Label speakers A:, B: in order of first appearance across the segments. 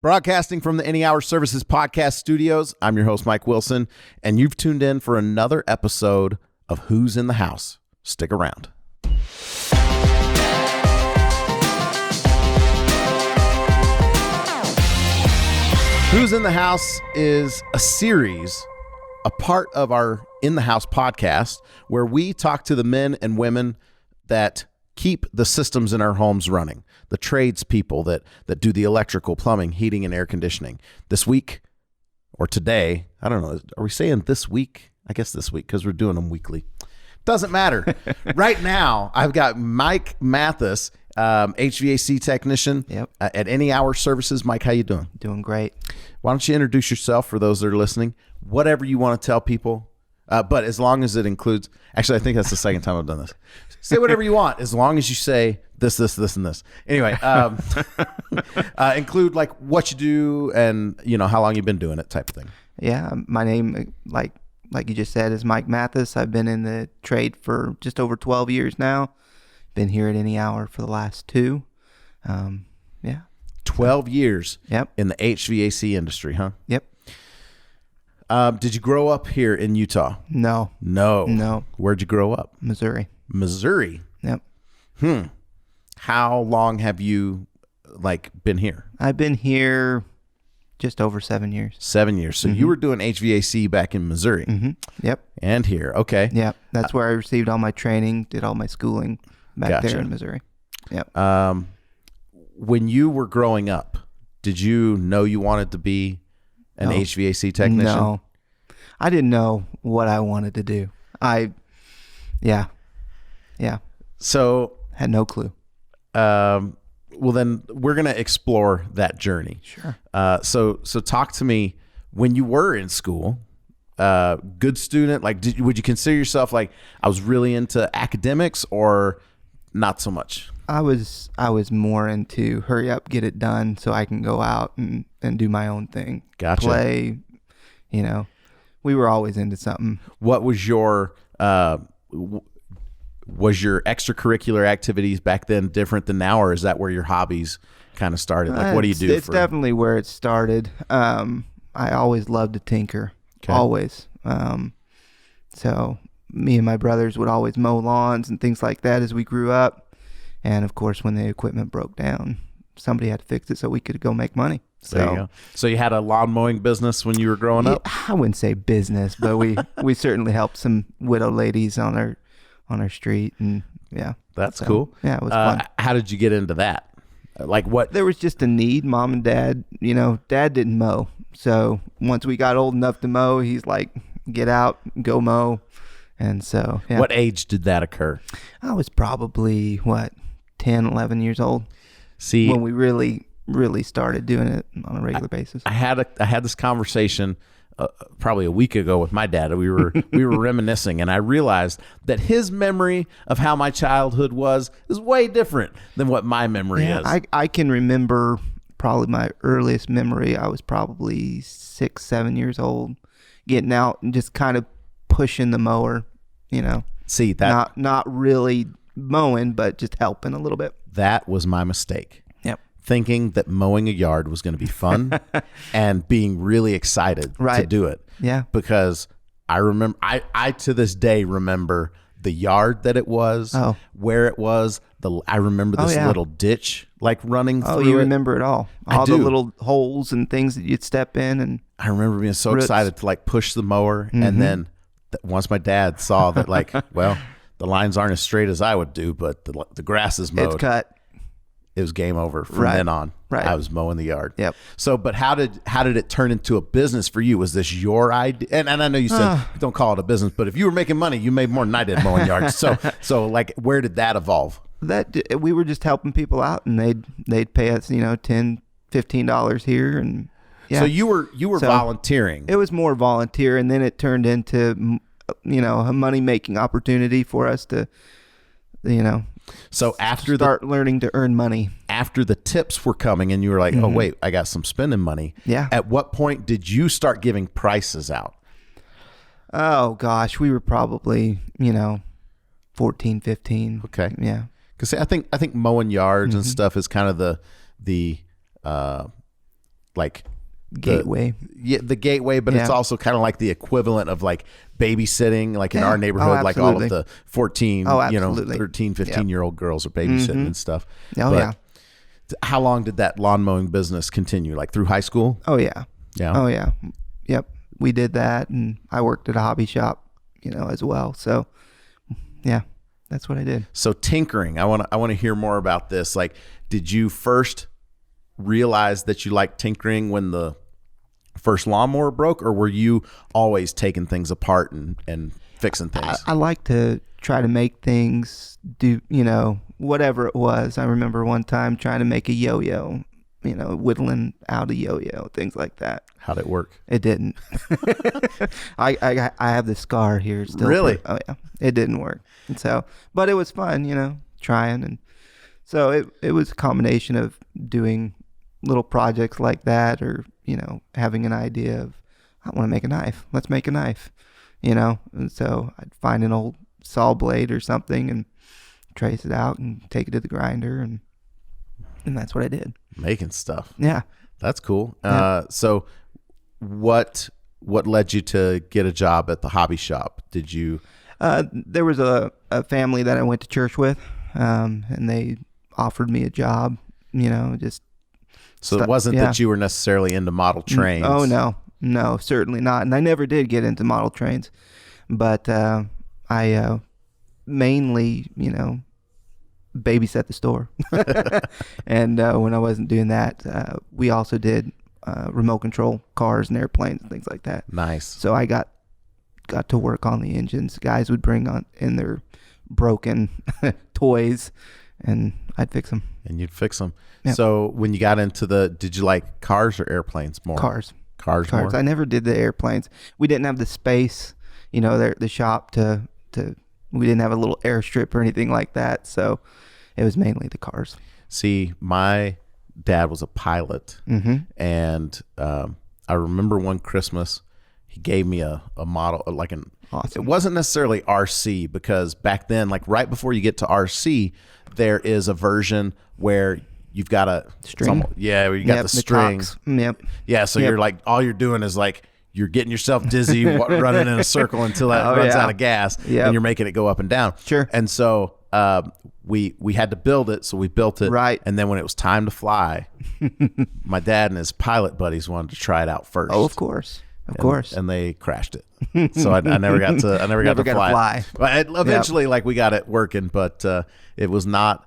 A: Broadcasting from the Any Hour Services podcast studios, I'm your host, Mike Wilson, and you've tuned in for another episode of Who's in the House. Stick around. Who's in the House is a series, a part of our In the House podcast, where we talk to the men and women that keep the systems in our homes running, the tradespeople that do the electrical, plumbing, heating, and air conditioning. This week, or today, I don't know, are we saying this week? I guess this week, because we're doing them weekly. Doesn't matter. Right now, I've got Mike Matthys, HVAC technician at Any Hour Services. Mike, how you doing?
B: Doing great.
A: Why don't you introduce yourself for those that are listening? Whatever you want to tell people, but as long as it includes, actually, I think that's the second time I've done this. Say whatever you want, as long as you say this, and this. Anyway, include like what you do and how long you've been doing it, type of thing.
B: Yeah, my name, like you just said, is Mike Matthys. I've been in the trade for just over 12 years now. Been here at Any Hour for the last 2.
A: 12 years.
B: Yep.
A: In the HVAC industry, huh?
B: Yep.
A: Did you grow up here in Utah?
B: No.
A: Where'd you grow up?
B: Missouri. Yep.
A: How long have you been here?
B: I've been here just over 7 years.
A: 7 years. So you were doing HVAC back in Missouri.
B: Mm-hmm. Yep.
A: And here. Okay.
B: Yep. That's where I received all my training, did all my schooling back there in Missouri. Yep.
A: When you were growing up, did you know you wanted to be an HVAC technischen?
B: No. I didn't know what I wanted to do. Yeah.
A: So
B: had no clue.
A: Well, then we're going to explore that journey.
B: Sure.
A: So talk to me when you were in school. Good student. Would you consider yourself I was really into academics, or not so much?
B: I was more into hurry up, get it done, so I can go out and do my own thing.
A: Gotcha.
B: Play. We were always into something.
A: What was your extracurricular activities back then different than now, or is that where your hobbies kind of started? What do you do?
B: It's definitely where it started. I always loved to tinker. Okay. Always. So me and my brothers would always mow lawns and things like that as we grew up. And of course, when the equipment broke down, somebody had to fix it so we could go make money.
A: There you go. So you had a lawn mowing business when you were growing up?
B: I wouldn't say business, but we certainly helped some widow ladies on our street, and
A: that's cool.
B: Yeah, it was fun.
A: How did you get into that? What?
B: There was just a need. Mom and Dad, Dad didn't mow, so once we got old enough to mow, he's like, "Get out, go mow." And so,
A: What age did that occur?
B: I was probably 10, 11 years old.
A: See,
B: when we really started doing it on a regular basis.
A: I had this conversation probably a week ago with my dad. We were reminiscing, and I realized that his memory of how my childhood was is way different than what my memory is.
B: I can remember probably my earliest memory. I was probably 6, 7 years old, getting out and just kind of pushing the mower.
A: See that
B: not really mowing, but just helping a little bit.
A: That was my mistake.
B: Yep.
A: Thinking that mowing a yard was going to be fun and being really excited to do it.
B: Yeah.
A: Because I remember, I to this day remember the yard that it was, where it was. I remember this little ditch running through it.
B: Oh, you remember it all. All the little holes and things that you'd step in. And
A: I remember being so excited to push the mower. And then once my dad saw that the lines aren't as straight as I would do, but the grass is mowed.
B: It's cut.
A: It was game over from then on.
B: Right.
A: I was mowing the yard.
B: Yep.
A: So, but how did it turn into a business for you? Was this your idea? And I know you said don't call it a business, but if you were making money, you made more than I did mowing yards. So where did that evolve?
B: That we were just helping people out, and they'd pay us $10, $15 here, and
A: So you were volunteering.
B: It was more volunteer, and then it turned into a money making opportunity for us to
A: So after
B: start learning to earn money.
A: After the tips were coming and you were like, oh, wait, I got some spending money.
B: Yeah.
A: At what point did you start giving prices out?
B: Oh, gosh. We were probably, 14, 15.
A: Okay.
B: Yeah.
A: Because I think mowing yards and stuff is kind of the like
B: gateway.
A: The gateway, but it's also kind of like the equivalent of like babysitting, like in our neighborhood, like all of the 14, 13, 15-year-old girls are babysitting and stuff. How long did that lawn mowing business continue? Like through high school?
B: Oh yeah. Oh yeah. Yep. We did that, and I worked at a hobby shop, as well. So yeah, that's what I did.
A: So tinkering, I want to hear more about this. Like, did you first realize that you liked tinkering when the first lawnmower broke, or were you always taking things apart and fixing things?
B: I like to try to make things do, whatever it was. I remember one time trying to make a yo-yo, whittling out a yo-yo, things like that.
A: How'd it work?
B: It didn't. I have the scar here still.
A: Really?
B: Oh yeah, it didn't work. And so, but it was fun, trying. And so it was a combination of doing little projects like that, or, having an idea of, I want to make a knife. Let's make a knife, And so I'd find an old saw blade or something and trace it out and take it to the grinder, and that's what I did.
A: Making stuff.
B: Yeah.
A: That's cool.
B: Yeah.
A: So what led you to get a job at the hobby shop? Did you?
B: There was a family that I went to church with, and they offered me a job, just.
A: So it wasn't that you were necessarily into model trains.
B: Oh, no, certainly not. And I never did get into model trains, but I mainly, babysat the store. And when I wasn't doing that, we also did remote control cars and airplanes and things like that.
A: Nice.
B: So I got to work on the engines. Guys would bring on in their broken toys, and I'd fix them.
A: And you'd fix them.
B: Yep.
A: So when you got into did you like cars or airplanes more?
B: Cars
A: more?
B: I never did the airplanes. We didn't have the space, the shop we didn't have a little airstrip or anything like that. So it was mainly the cars. See,
A: my dad was a pilot, and I remember one Christmas he gave me a model, like
B: awesome.
A: It wasn't necessarily RC, because back then, like right before you get to RC, there is a version where you've got a
B: string.
A: Where you got the string.
B: Yep.
A: Yeah. So you're like, all you're doing is like, you're getting yourself dizzy running in a circle until that runs out of gas, and you're making it go up and down.
B: Sure.
A: And so we had to build it, so we built it.
B: Right.
A: And then when it was time to fly, my dad and his pilot buddies wanted to try it out first.
B: Oh, of course. Of course.
A: And they crashed it. So I never got to fly. But eventually, like, we got it working, but it was not.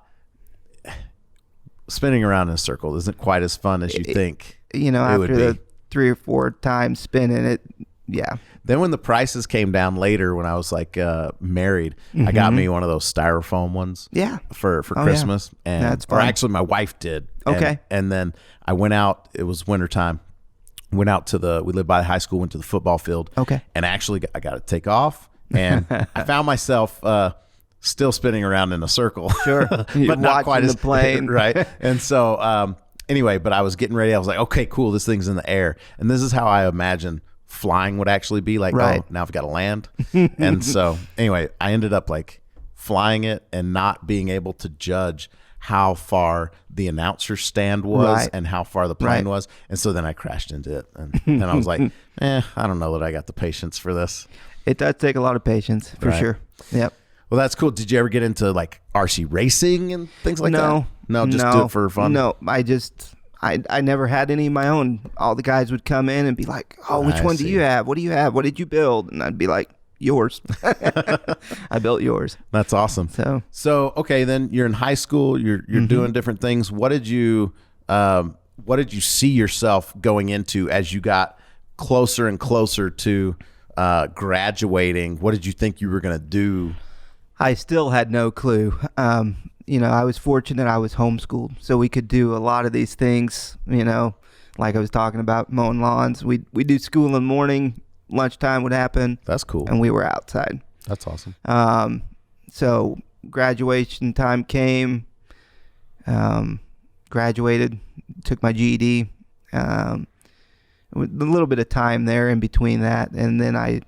A: Spinning around in a circle isn't quite as fun as you think.
B: After the 3 or 4 times spinning it, yeah.
A: Then when the prices came down later, when I was like married, I got me one of those styrofoam ones.
B: Yeah.
A: For Christmas, and
B: that's fun.
A: Or actually, my wife did.
B: Okay.
A: And then I went out. It was wintertime. Went out we lived by the high school. Went to the football field.
B: Okay.
A: And actually, I got to take off, and I found myself still spinning around in a circle.
B: Sure.
A: But not quite as
B: the plane.
A: Right. And so anyway, but I was getting ready. I was like, okay, cool. This thing's in the air. And this is how I imagine flying would actually be like.
B: Right.
A: Oh, now I've got to land. And so anyway, I ended up like flying it and not being able to judge how far the announcer stand was and how far the plane was. And so then I crashed into it. And I was like, I don't know that I got the patience for this.
B: It does take a lot of patience, for sure. Yep.
A: Well, that's cool. Did you ever get into like RC racing and things like that? No, just do it for fun.
B: No, I never had any of my own. All the guys would come in and be like, "Oh, which one do you have? What do you have? What did you build?" And I'd be like, "Yours." I built yours.
A: That's awesome. So okay, then you're in high school. You're doing different things. What did you see yourself going into as you got closer and closer to graduating? What did you think you were going to do?
B: I still had no clue. I was fortunate I was homeschooled, so we could do a lot of these things, like I was talking about mowing lawns. We do school in the morning, lunchtime would happen.
A: That's cool.
B: And we were outside.
A: That's awesome.
B: So graduation time came, graduated, took my GED, with a little bit of time there in between that. And then I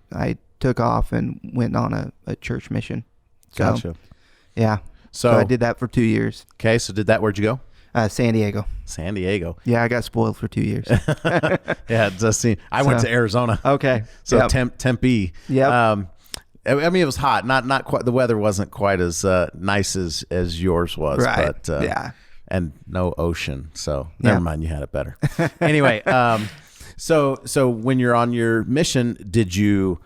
B: took off and went on a church mission.
A: Gotcha.
B: Yeah. So I did that for 2 years.
A: Okay. So where'd you go?
B: San Diego.
A: San Diego.
B: Yeah, I got spoiled for 2 years.
A: Yeah, it does seem. I went to Arizona.
B: Okay.
A: So
B: Yep.
A: Tempe.
B: Yep.
A: I mean, it was hot. Not quite. The weather wasn't quite as nice as yours was.
B: Right.
A: But,
B: yeah.
A: And no ocean. So never mind. You had it better. Anyway. So when you're on your mission, did you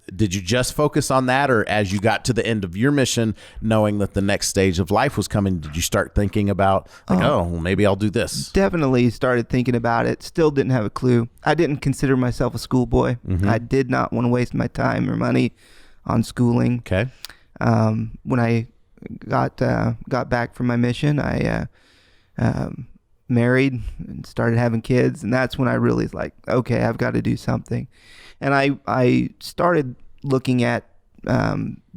A: just focus on that, or as you got to the end of your mission, knowing that the next stage of life was coming, did you start thinking about like, well, maybe I'll do this?
B: Definitely started thinking about it. Still didn't have a clue. I didn't consider myself a schoolboy.
A: Mm-hmm.
B: I did not want to waste my time or money on schooling.
A: Okay.
B: When I got back from my mission, I married and started having kids, and that's when I really was like, okay, I've got to do something. And I started looking at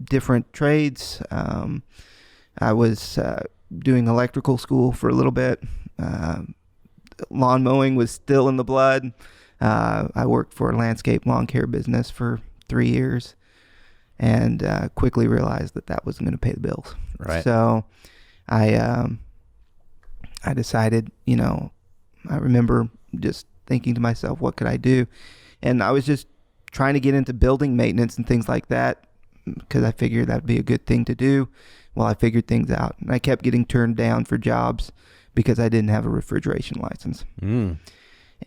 B: different trades. I was doing electrical school for a little bit. Lawn mowing was still in the blood. I worked for a landscape lawn care business for 3 years, and quickly realized that wasn't going to pay the bills.
A: Right.
B: So I decided, I remember just thinking to myself, what could I do? And I was just trying to get into building maintenance and things like that because I figured that'd be a good thing to do while I figured things out. And I kept getting turned down for jobs because I didn't have a refrigeration license.
A: Mm.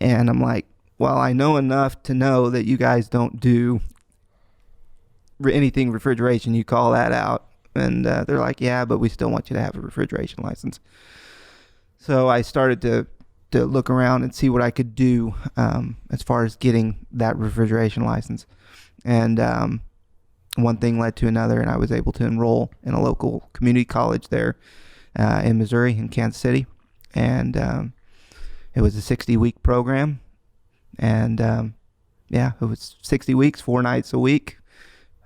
B: And I'm like, well, I know enough to know that you guys don't do anything refrigeration. You call that out. And they're like, yeah, but we still want you to have a refrigeration license. So I started to look around and see what I could do as far as getting that refrigeration license. And one thing led to another, and I was able to enroll in a local community college there in Missouri, in Kansas City. And it was a 60-week program. And it was 60 weeks, 4 nights a week,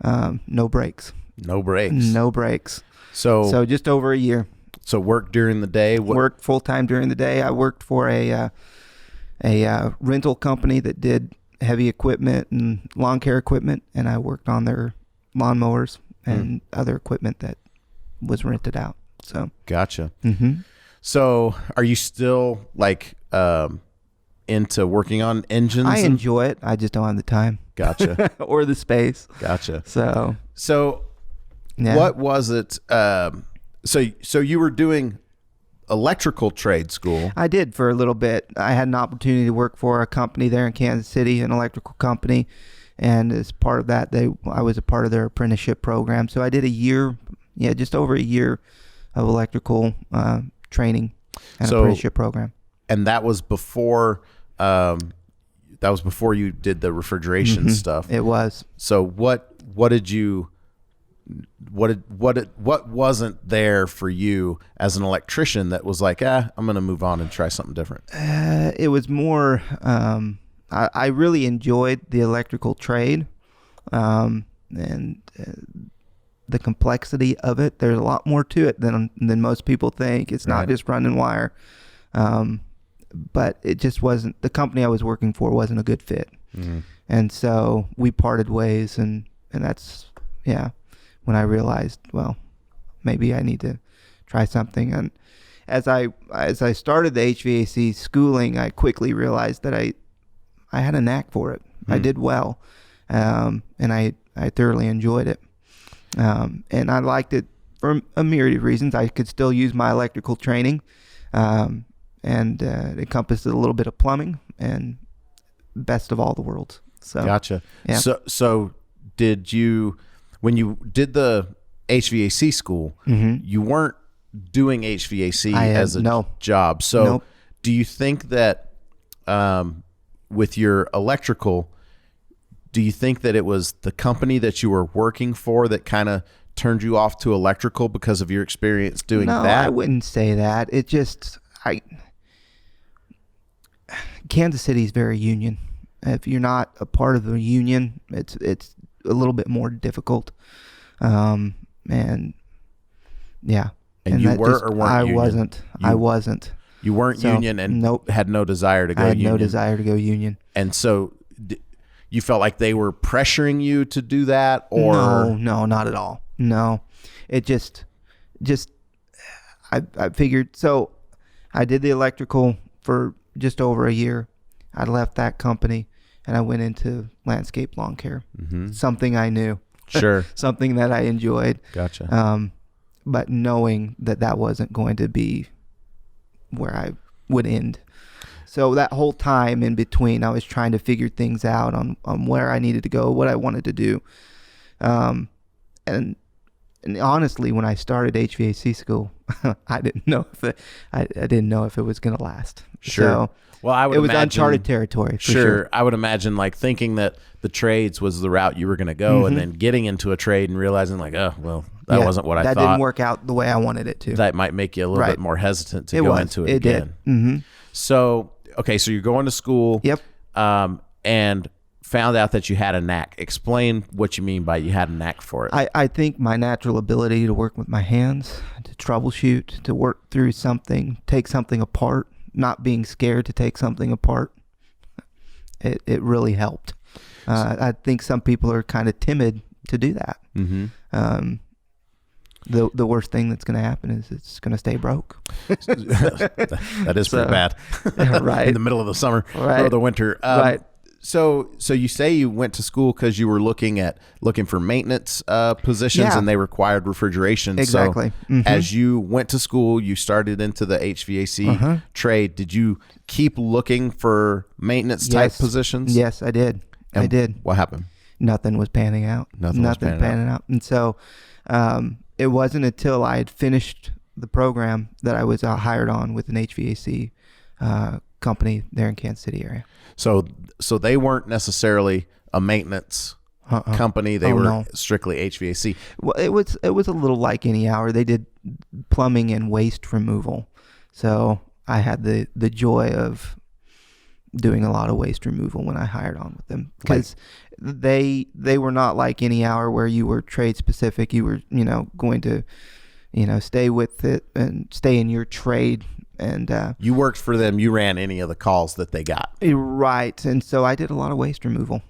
B: no breaks.
A: No breaks.
B: No breaks.
A: So
B: just over a year.
A: So work during the day.
B: Worked full time during the day. I worked for a rental company that did heavy equipment and lawn care equipment, and I worked on their lawnmowers and other equipment that was rented out. So
A: gotcha.
B: Mm-hmm.
A: So are you still like into working on engines?
B: I enjoy it. I just don't have the time.
A: Gotcha.
B: Or the space.
A: Gotcha.
B: So yeah.
A: What was it? So you were doing electrical trade school.
B: I did for a little bit. I had an opportunity to work for a company there in Kansas City, an electrical company, and as part of that, I was a part of their apprenticeship program. So I did a year, just over a year of electrical training and apprenticeship program.
A: And that was before you did the refrigeration stuff.
B: It was.
A: So what wasn't there for you as an electrician that was like, I'm going to move on and try something different?
B: It was more, I really enjoyed the electrical trade, and the complexity of it. There's a lot more to it than most people think. It's not just running wire. But it just wasn't, the company I was working for wasn't a good fit. Mm-hmm. And so we parted ways, and that's, when I realized, well, maybe I need to try something. And as I started the HVAC schooling, I quickly realized that I had a knack for it. I did well, and I thoroughly enjoyed it. And I liked it for a myriad of reasons. I could still use my electrical training, and it encompassed a little bit of plumbing, and best of all the worlds. So
A: gotcha.
B: Yeah.
A: So did you, when you did the HVAC school, you weren't doing HVAC as a job. So do you think that with your electrical, do you think that it was the company that you were working for that kind of turned you off to electrical because of your experience doing that?
B: No, I wouldn't say that. It just, Kansas City is very union. If you're not a part of the union, it's a little bit more difficult. And yeah.
A: And you were or weren't
B: I
A: union?
B: I wasn't.
A: You weren't union and had no desire to go union?
B: I had no desire to go union.
A: And so you felt like they were pressuring you to do that, or?
B: No, not at all. No. It just I figured, so I did the electrical for just over a year. I left that company and I went into landscape lawn care. Something I knew.
A: Sure.
B: Something that I enjoyed.
A: Gotcha.
B: But knowing that wasn't going to be where I would end. So that whole time in between, I was trying to figure things out on where I needed to go, what I wanted to do. And honestly, when I started HVAC school, I didn't know if it was going to last.
A: Sure.
B: So
A: well, I would
B: it was
A: imagine,
B: uncharted territory. For sure.
A: I would imagine like thinking that the trades was the route you were going to go, and then getting into a trade and realizing like, oh, well, that wasn't what I thought.
B: That didn't work out the way I wanted it to.
A: That might make you a little bit more hesitant to go into it
B: It
A: again.
B: did.
A: So, okay, so you're going to school.
B: Yep.
A: And found out that you had a knack. Explain what you mean by you had a knack for it.
B: I think my natural ability to work with my hands, to troubleshoot, to work through something, take something apart, not being scared to take something apart, it really helped. I think some people are kind of timid to do that. The worst thing that's going to happen is it's going to stay broke.
A: That is pretty bad.
B: Right.
A: In the middle of the summer or the winter.
B: Right.
A: So you say you went to school because you were looking for maintenance positions, and they required refrigeration.
B: Exactly.
A: So as you went to school, you started into the HVAC trade. Did you keep looking for maintenance type positions?
B: Yes, I did.
A: And
B: I did.
A: What happened?
B: Nothing was panning out. Nothing was panning out. And so it wasn't until I had finished the program that I was hired on with an HVAC company there in Kansas City area.
A: So they weren't necessarily a maintenance company. They were strictly HVAC.
B: Well, it was a little like any hour. They did plumbing and waste removal. So I had the joy of doing a lot of waste removal when I hired on with them, because they were not like any hour where you were trade specific. You were, going to, stay with it and stay in your trade. And
A: you worked for them. You ran any of the calls that they got.
B: Right. And so I did a lot of waste removal,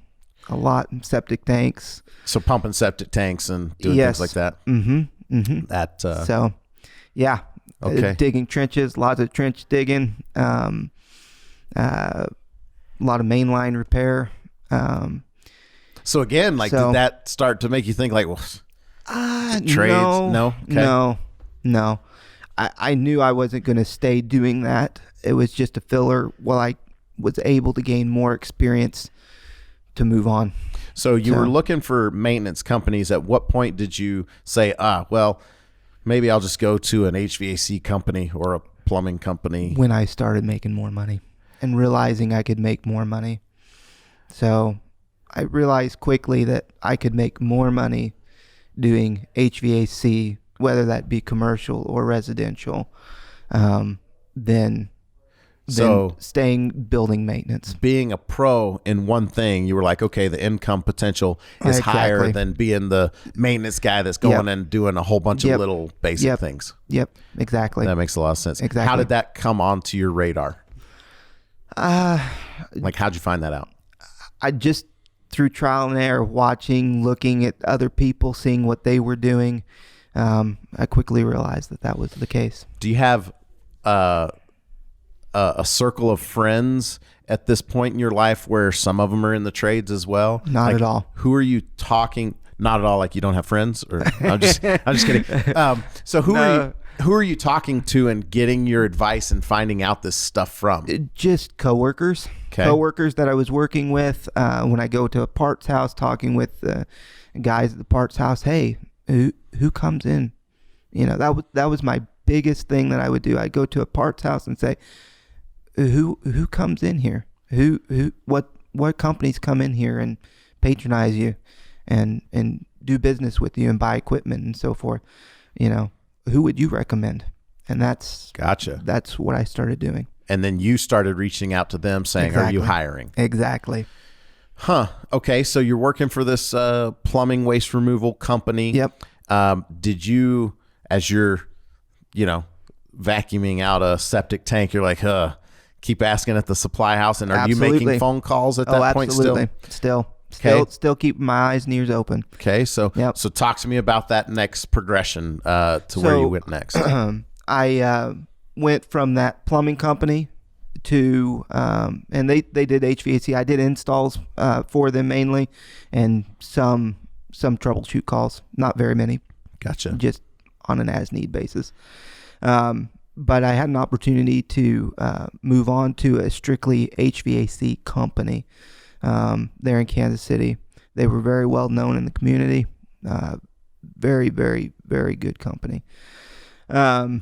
B: a lot in septic tanks.
A: So pumping septic tanks and doing things like that.
B: So, yeah.
A: Okay.
B: Digging trenches, lots of trench digging, a lot of mainline repair.
A: So again, did that start to make you think like, well, trades? No. Okay.
B: No. I knew I wasn't going to stay doing that. It was just a filler while I was able to gain more experience to move on.
A: So you were looking for maintenance companies. At what point did you say, well, maybe I'll just go to an HVAC company or a plumbing company?
B: When I started making more money and realizing I could make more money. So I realized quickly that I could make more money doing HVAC, whether that be commercial or residential, than staying building maintenance.
A: Being a pro in one thing, you were like, okay, the income potential is higher than being the maintenance guy that's going and doing a whole bunch of little basic things.
B: Yep, exactly.
A: That makes a lot of sense.
B: Exactly.
A: How did that come onto your radar? How'd you find that out?
B: I just, through trial and error, watching, looking at other people, seeing what they were doing, I quickly realized that was the case.
A: Do you have a circle of friends at this point in your life where some of them are in the trades as well?
B: Not at all.
A: Who are you talking? Not at all. Like you don't have friends? Or I'm just kidding. So who are you talking to and getting your advice and finding out this stuff from?
B: Just coworkers.
A: Okay.
B: Coworkers that I was working with. When I go to a parts house, talking with guys at the parts house. Hey, who comes in? That was my biggest thing that I would do. I'd go to a parts house and say, who comes in here? What companies come in here and patronize you and do business with you and buy equipment and so forth? Who would you recommend? And that's
A: gotcha.
B: That's what I started doing.
A: And then you started reaching out to them saying, Are you hiring?
B: Exactly.
A: Huh. Okay. So you're working for this plumbing waste removal company.
B: Yep.
A: Did you, as you're, vacuuming out a septic tank, you're like, keep asking at the supply house? And are you making phone calls at that point still?
B: Still keeping my eyes and ears open.
A: Okay. So, so talk to me about that next progression to where you went next.
B: went from that plumbing company to, and they did HVAC. I did installs for them mainly, and some troubleshoot calls. Not very many.
A: Gotcha.
B: Just on an as-need basis. But I had an opportunity to move on to a strictly HVAC company there in Kansas City. They were very well known in the community. Very, very, very good company. And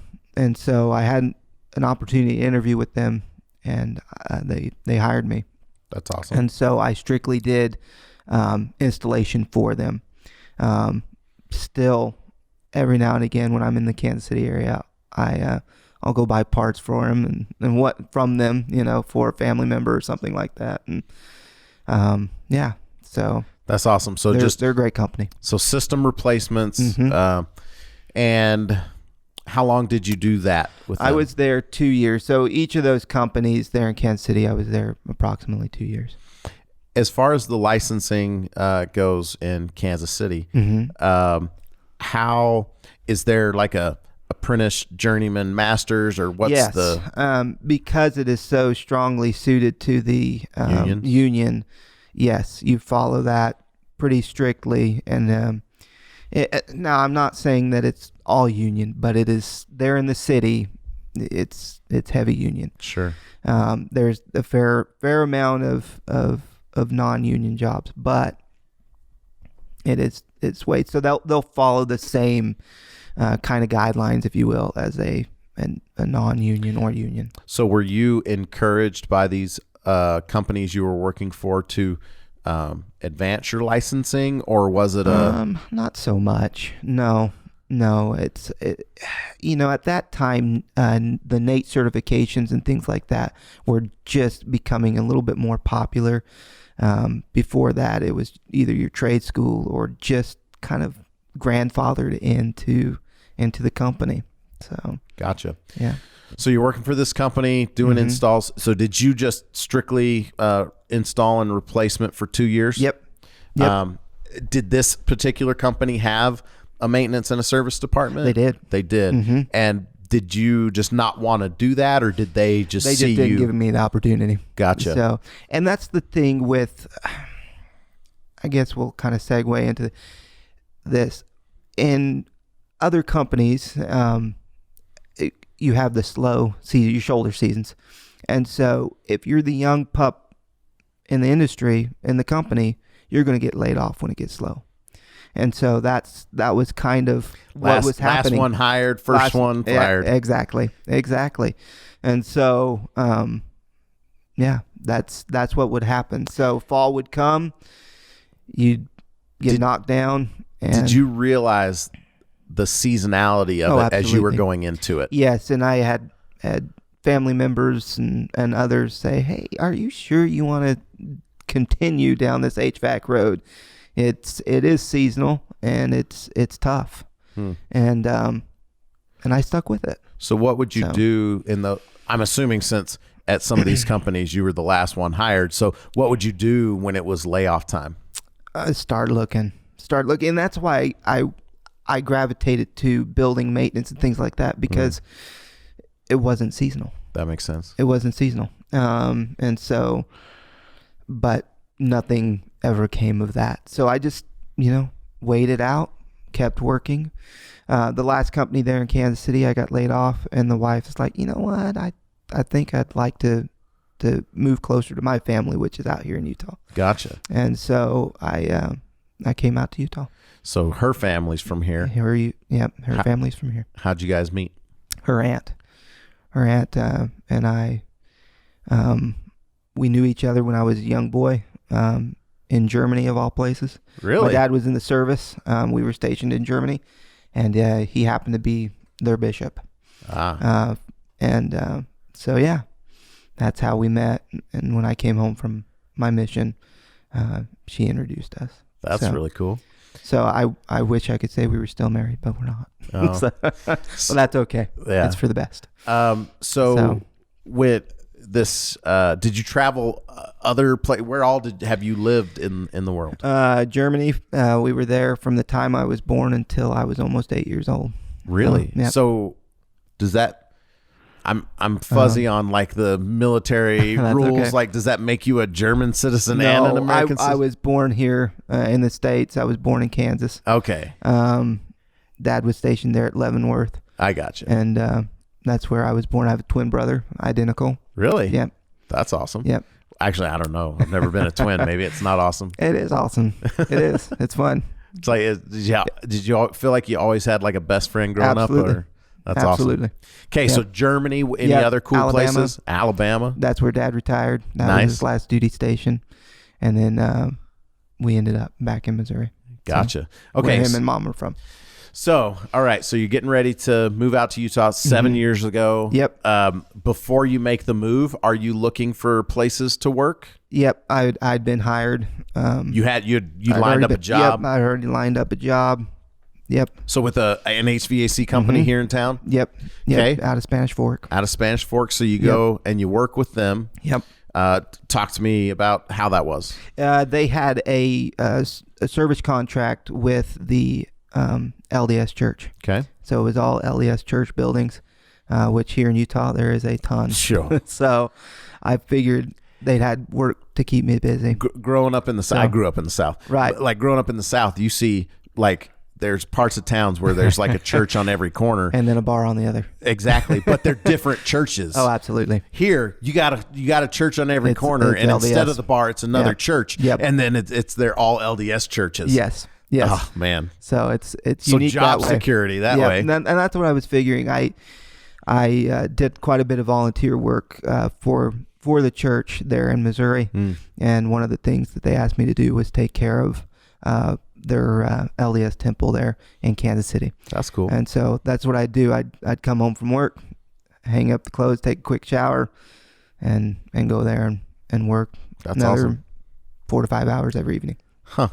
B: so I had an opportunity to interview with them, and they hired me.
A: That's awesome.
B: And so I strictly did installation for them. Still, every now and again when I'm in the Kansas City area, I'll go buy parts for them and what from them, for a family member or something like that. And yeah, so
A: that's awesome. So
B: they're a great company.
A: So system replacements,
B: Mm-hmm.
A: And how long did you do that with them?
B: I was there 2 years. So each of those companies there in Kansas City, I was there approximately 2 years.
A: As far as the licensing goes in Kansas City,
B: Mm-hmm.
A: How is there like a apprentice, journeyman, masters, or what's
B: yes,
A: the
B: because it is so strongly suited to the union. Yes, you follow that pretty strictly. And now I'm not saying that it's all union, but it is there in the city. It's heavy union.
A: Sure.
B: There's a fair amount of non-union jobs, but it's weight. So they'll follow the same kind of guidelines, if you will, as a non-union or union. So
A: were you encouraged by these companies you were working for to advance your licensing, or was it
B: not so much? No. At that time, the NATE certifications and things like that were just becoming a little bit more popular. Before that, it was either your trade school or just kind of grandfathered into the company. So
A: gotcha.
B: Yeah.
A: So you're working for this company doing installs. So did you just strictly install and replacement for 2 years?
B: Yep.
A: Did this particular company have a maintenance and a service department?
B: They did. Mm-hmm.
A: And did you just not want to do that, or did they just see you?
B: They just didn't give me the opportunity.
A: Gotcha.
B: So, and that's the thing with, I guess we'll kind of segue into this. In other companies, you have the slow season, your shoulder seasons. And so if you're the young pup in the industry, in the company, you're going to get laid off when it gets slow. And so that was kind of what was happening.
A: Last one hired, first one fired.
B: Yeah, exactly. And so, that's what would happen. So fall would come, you'd get knocked down. And
A: did you realize the seasonality of it as you were going into it?
B: Yes, and I had family members and others say, "Hey, are you sure you want to continue down this HVAC road? It is seasonal and it's tough." And I stuck with it.
A: So what would you do I'm assuming since at some of these companies you were the last one hired, so what would you do when it was layoff time?
B: Start looking. And that's why I gravitated to building maintenance and things like that, because it wasn't seasonal.
A: That makes sense.
B: It wasn't seasonal. And so, but nothing ever came of that. So I just, waited out, kept working. The last company there in Kansas City, I got laid off, and the wife is like, you know what? I think I'd like to move closer to my family, which is out here in Utah.
A: Gotcha.
B: And so I came out to Utah.
A: So her family's from here.
B: Her family's from here.
A: How'd you guys meet?
B: Her aunt and I, we knew each other when I was a young boy, in Germany of all places.
A: Really?
B: My dad was in the service. We were stationed in Germany, and he happened to be their bishop. So yeah, that's how we met. And when I came home from my mission, she introduced us.
A: That's really cool.
B: So I wish I could say we were still married, but we're not.
A: Oh.
B: Well, that's okay.
A: Yeah.
B: It's for the best.
A: So with this, did you travel other where all have you lived in the world?
B: Germany. We were there from the time I was born until I was almost 8 years old.
A: Really?
B: Yep.
A: So does that, I'm fuzzy on like the military rules.
B: Okay.
A: Like, does that make you a German citizen and an American citizen?
B: I was born here in the States. I was born in Kansas.
A: Okay.
B: Dad was stationed there at Leavenworth.
A: I got you.
B: And that's where I was born. I have a twin brother, identical.
A: Really?
B: Yep.
A: That's awesome.
B: Yep.
A: Actually, I don't know. I've never been a twin. Maybe it's not awesome.
B: It is awesome. It is. It's fun.
A: It's like, did you feel like you always had like a best friend growing
B: Absolutely.
A: up? Or that's
B: Absolutely.
A: awesome. Okay, so Germany, any
B: Yep.
A: other cool
B: Alabama.
A: places? Alabama.
B: That's where Dad retired. That
A: Nice.
B: was his last duty station. And then we ended up back in Missouri.
A: Gotcha.
B: So,
A: Okay.
B: where him and Mom are from.
A: So, all right. So you're getting ready to move out to Utah 7 years ago.
B: Yep.
A: Before you make the move, are you looking for places to work?
B: Yep. I'd been hired.
A: You lined up a job.
B: Yep. I'd already lined up a job. Yep.
A: So with an HVAC company here in town?
B: Yep.
A: Okay.
B: Out of Spanish Fork.
A: Out of Spanish Fork. So you go and you work with them.
B: Yep.
A: Talk to me about how that was.
B: They had a service contract with the LDS Church.
A: Okay.
B: So it was all LDS Church buildings, which here in Utah there is a ton.
A: Sure.
B: So I figured they'd had work to keep me busy.
A: Growing up in the South, I grew up in the South.
B: Right.
A: But like growing up in the South, you see like there's parts of towns where there's like a church on every corner.
B: And then a bar on the other.
A: Exactly. But they're different churches.
B: Oh, absolutely.
A: Here, you got a church on every corner,
B: it's
A: and
B: LDS.
A: instead of the bar, it's another
B: Yep.
A: church.
B: Yep.
A: And then they're all LDS churches.
B: Yes. Yes.
A: Oh, man.
B: So it's
A: So
B: unique
A: job
B: that way.
A: security that
B: Yeah,
A: way.
B: and that's what I was figuring. I did quite a bit of volunteer work for the church there in Missouri, and one of the things that they asked me to do was take care of their LDS temple there in Kansas City.
A: That's cool.
B: And so that's what I'd do. I'd come home from work, hang up the clothes, take a quick shower, and go there and work.
A: That's
B: another
A: awesome.
B: 4 to 5 hours every evening.
A: Huh.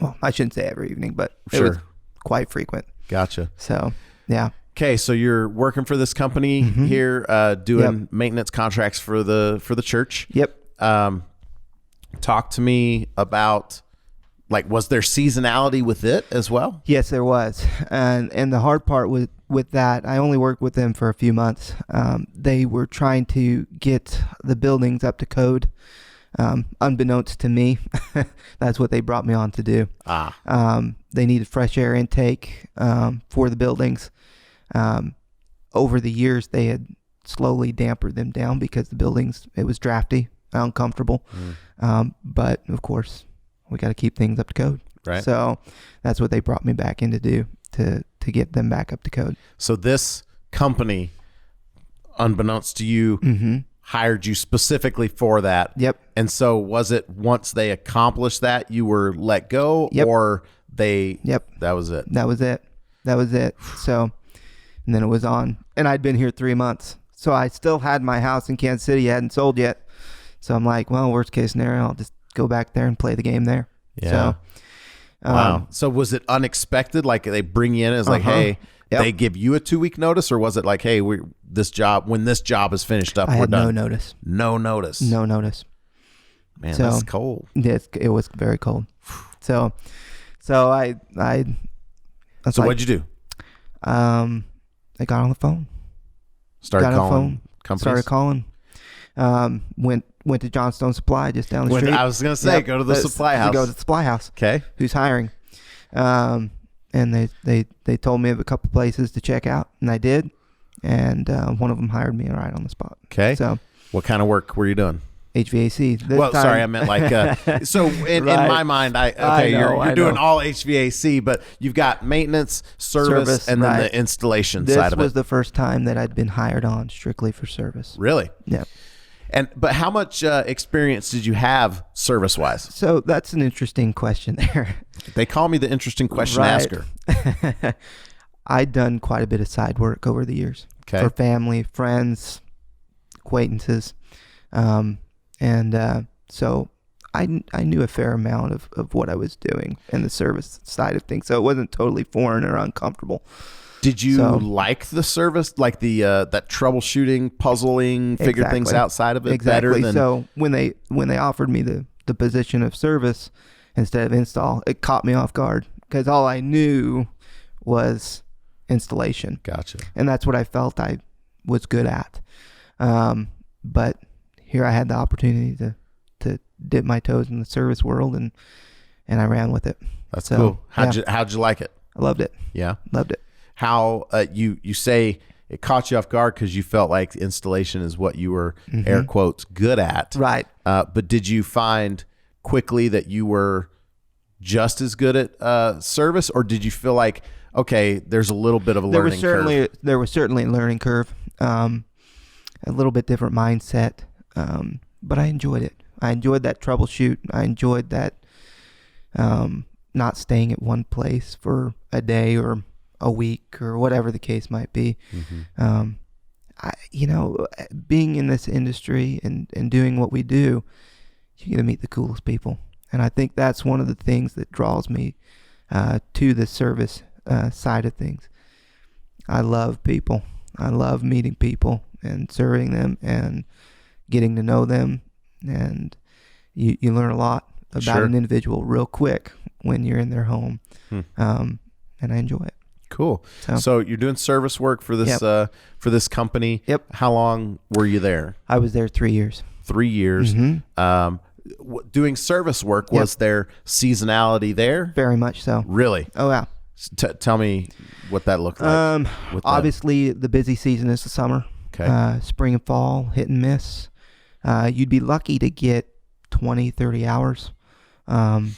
B: Well, I shouldn't say every evening, but it
A: Sure.
B: was quite frequent.
A: Gotcha.
B: So, yeah.
A: Okay, so you're working for this company here, doing maintenance contracts for the church.
B: Yep.
A: Talk to me about, like, was there seasonality with it as well?
B: Yes, there was. And the hard part with that, I only worked with them for a few months. They were trying to get the buildings up to code. Unbeknownst to me, that's what they brought me on to do. They needed fresh air intake for the buildings. Over the years, they had slowly dampened them down because the buildings, it was drafty, uncomfortable. But of course, we got to keep things up to code.
A: Right.
B: So that's what they brought me back in to do, to get them back up to code.
A: So this company, unbeknownst to you, hired you specifically for that.
B: Yep.
A: And so was it once they accomplished that, you were let go,
B: Yep.
A: or they?
B: Yep.
A: That was it.
B: That was it. So, and then it was on. And I'd been here 3 months. So I still had my house in Kansas City. I hadn't sold yet. So I'm like, well, worst case scenario, I'll just go back there and play the game there.
A: Yeah.
B: So,
A: Wow. So was it unexpected? Like they bring you in as like, hey,
B: Yep.
A: they give you a 2-week notice, or was it like, hey, when this job is finished up,
B: I
A: we're
B: had
A: done?
B: no notice.
A: No notice.
B: No notice.
A: Man,
B: So-
A: that's cold.
B: It was very cold. So I
A: So what'd you do?
B: I got on the phone.
A: Started
B: got on the
A: calling
B: phone.
A: companies?
B: Started calling. Went to Johnstone Supply just down the street.
A: I was gonna say, go to the supply house.
B: Go to the supply house.
A: Okay.
B: Who's hiring? And they told me of a couple places to check out, and I did. And one of them hired me right on the spot.
A: Okay.
B: So
A: What kind of work were you doing?
B: HVAC. This
A: Well,
B: time,
A: sorry, I meant like. So in
B: Right.
A: my mind,
B: I know,
A: you're doing
B: know.
A: all HVAC, but you've got maintenance, service, and then
B: right.
A: the installation
B: This
A: side of
B: was
A: it.
B: the first time that I'd been hired on strictly for service.
A: Really?
B: Yeah.
A: But how much experience did you have service wise?
B: So that's an interesting question there.
A: They call me the interesting question
B: Right.
A: asker.
B: I'd done quite a bit of side work over the years
A: Okay.
B: for family, friends, acquaintances. So I knew a fair amount of what I was doing in the service side of things. So it wasn't totally foreign or uncomfortable.
A: Did you
B: So-
A: like the service, like the that troubleshooting, puzzling, figure things
B: Exactly.
A: outside of it
B: Exactly.
A: better than?
B: So when they offered me the position of service instead of install, it caught me off guard because all I knew was installation.
A: Gotcha.
B: And that's what I felt I was good at. But here I had the opportunity to dip my toes in the service world, and I ran with it.
A: That's cool. How'd you like it?
B: I loved it.
A: Yeah.
B: Loved it.
A: How you say it caught you off guard because you felt like installation is what you were air quotes good at.
B: Right.
A: But did you find quickly that you were just as good at service, or did you feel like, okay, there's a little bit of a learning curve?
B: There was certainly a learning curve, a little bit different mindset, but I enjoyed it. I enjoyed that troubleshoot. I enjoyed that not staying at one place for a day or a week or whatever the case might be. Being in this industry and doing what we do, you get to meet the coolest people. And I think that's one of the things that draws me to the service side of things. I love people. I love meeting people and serving them and getting to know them. And you learn a lot about an individual real quick when you're in their home. And I enjoy it.
A: Cool. So you're doing service work for this for this company.
B: Yep.
A: How long were you there?
B: I was there 3 years.
A: 3 years. Doing service work, was there seasonality there?
B: Very much so.
A: Really?
B: Oh, yeah.
A: Tell me what that looked like.
B: Obviously, the busy season is the summer.
A: Okay.
B: Spring and fall, hit and miss. You'd be lucky to get 20, 30 hours in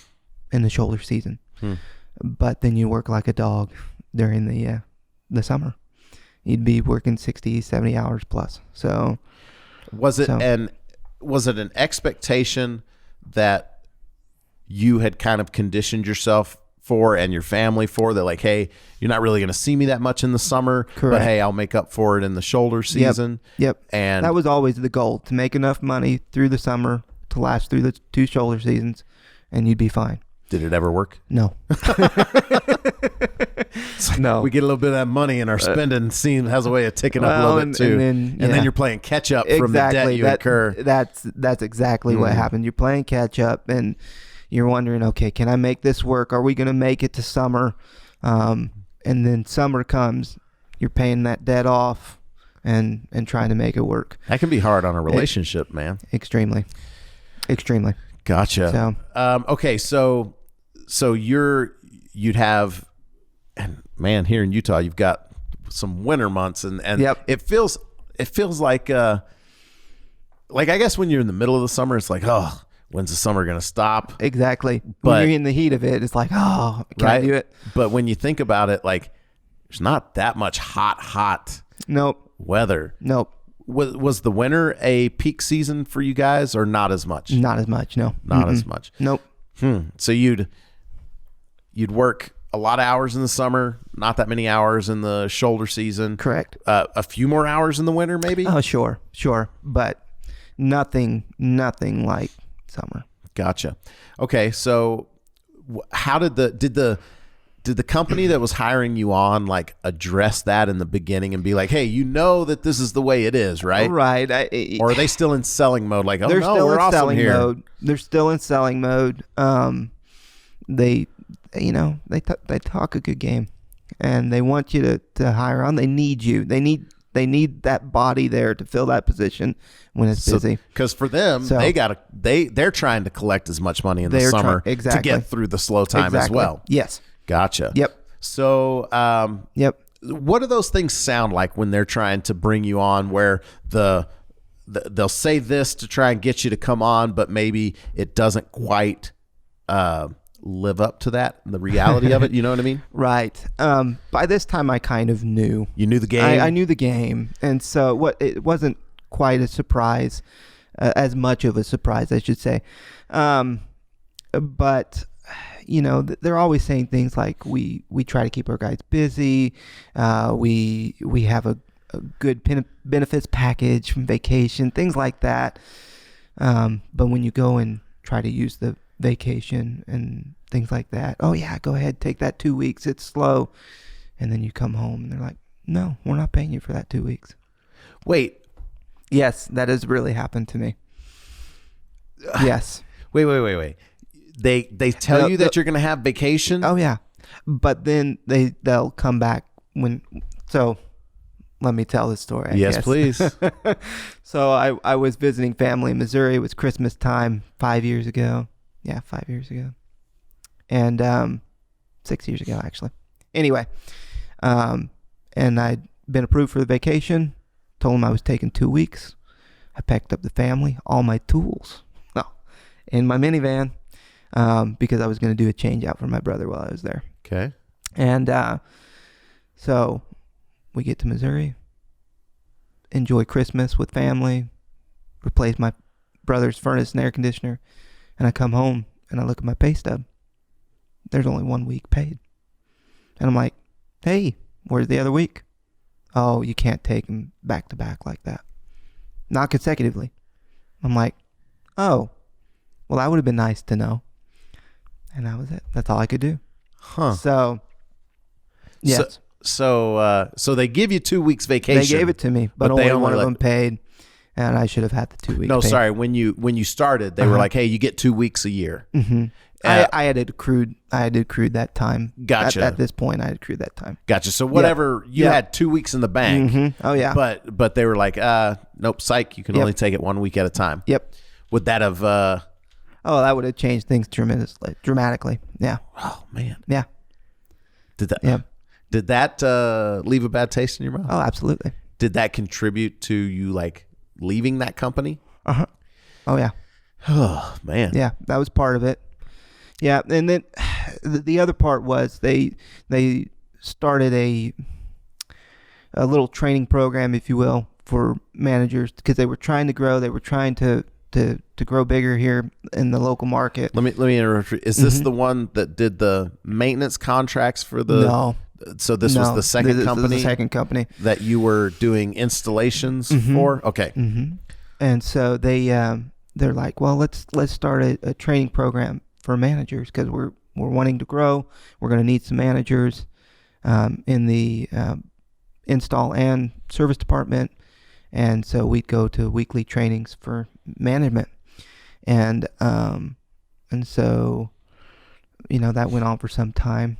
B: the shoulder season. But then you work like a dog during the summer. You'd be working 60, 70 hours plus. So
A: was it an expectation that you had kind of conditioned yourself for and your family for, that like, hey, you're not really going to see me that much in the summer,
B: Correct.
A: But hey, I'll make up for it in the shoulder season.
B: Yep.
A: And
B: that was always the goal, to make enough money through the summer to last through the 2 shoulder seasons, and you'd be fine.
A: Did it ever work?
B: No. No.
A: We get a little bit of that money, and our spending has a way of ticking up a little bit too. And then you're playing catch up from the debt you incur.
B: That's exactly what happened. You're playing catch up, and you're wondering, okay, can I make this work? Are we going to make it to summer? And then summer comes, you're paying that debt off and trying to make it work.
A: That can be hard on a relationship, man.
B: Extremely.
A: Gotcha.
B: So,
A: okay. So you'd have, and man, here in Utah, you've got some winter months, and it feels like I guess when you're in the middle of the summer, it's like, oh, when's the summer going to stop?
B: Exactly.
A: But
B: when you're in the heat of it, it's like, oh, can I do it?
A: But when you think about it, like, there's not that much hot weather.
B: Nope.
A: Was the winter a peak season for you guys, or not as much?
B: Not as much, no.
A: Not as much.
B: Nope.
A: So you'd work a lot of hours in the summer, not that many hours in the shoulder season.
B: Correct.
A: A few more hours in the winter, maybe?
B: Oh, sure. But nothing like summer.
A: Gotcha. Okay, so how did the company that was hiring you on like address that in the beginning and be like, hey, you know that this is the way it is, right?
B: Right.
A: Or are they still in selling mode? Like, oh,
B: they're
A: no,
B: still
A: we're
B: in
A: awesome
B: selling
A: here.
B: mode. They're still in selling mode. They talk a good game, and they want you to hire on. They need you. They need that body there to fill that position when it's busy.
A: Because for them, they're trying to collect as much money in the summer to get through the slow time as well.
B: Yes.
A: Gotcha.
B: Yep.
A: So,
B: yep.
A: What do those things sound like when they're trying to bring you on, where they'll say this to try and get you to come on, but maybe it doesn't quite live up to that, the reality of it? You know what I mean?
B: Right. By this time, I kind of knew.
A: You knew the game?
B: I knew the game. And so it wasn't quite a surprise, as much of a surprise, I should say. But they're always saying things like, we try to keep our guys busy. We have a good benefits package from vacation, things like that. But when you go and try to use the vacation and things like that, oh yeah, go ahead, take that 2 weeks. It's slow. And then you come home and they're like, no, we're not paying you for that 2 weeks.
A: Wait.
B: Yes, that has really happened to me. Yes.
A: Wait. They tell you that you're going to have vacation?
B: Oh yeah. But then they'll come back let me tell the story. I
A: Yes,
B: guess.
A: please.
B: So I was visiting family in Missouri. It was Christmas time 5 years ago. Yeah, 5 years ago. And 6 years ago, actually. Anyway, and I'd been approved for the vacation. Told them I was taking 2 weeks. I packed up the family, all my tools, in my minivan, because I was going to do a change out for my brother while I was there.
A: Okay.
B: And so we get to Missouri, enjoy Christmas with family, replace my brother's furnace and air conditioner, and I come home and I look at my pay stub. There's only 1 week paid. And I'm like, hey, where's the other week? Oh, you can't take them back to back like that. Not consecutively. I'm like, oh, well, that would have been nice to know. And that was it. That's all I could do.
A: Huh.
B: So, yes.
A: So they give you 2 weeks vacation.
B: They gave it to me, but only one of them paid. And I should have had the 2 weeks.
A: No,
B: paid.
A: sorry. When you started, they were like, hey, you get 2 weeks a year.
B: Mm-hmm. I had accrued that time.
A: Gotcha.
B: At this point, I had accrued that time.
A: Gotcha. So whatever, you had 2 weeks in the bank.
B: Mm-hmm. Oh, yeah.
A: But they were like, nope, psych, you can only take it 1 week at a time.
B: Yep.
A: Would that have...
B: oh, that would have changed things dramatically. Yeah.
A: Oh, man.
B: Yeah.
A: Did that...
B: Yeah.
A: Did that leave a bad taste in your mouth?
B: Oh, absolutely.
A: Did that contribute to you, like, leaving that company?
B: Uh-huh. Oh, yeah.
A: Oh, man.
B: Yeah, that was part of it. Yeah, and then the other part was they started a little training program, if you will, for managers because they were trying to grow. They were trying to grow bigger here in the local market.
A: Let me interrupt. Is this the one that did the maintenance contracts for the?
B: No.
A: So this was the second company.
B: This is the second company
A: that you were doing installations for. Okay.
B: Mm-hmm. And so they're like, well, let's start a training program for managers because we're wanting to grow. We're going to need some managers in the install and service department, and so we'd go to weekly trainings for management, and so that went on for some time,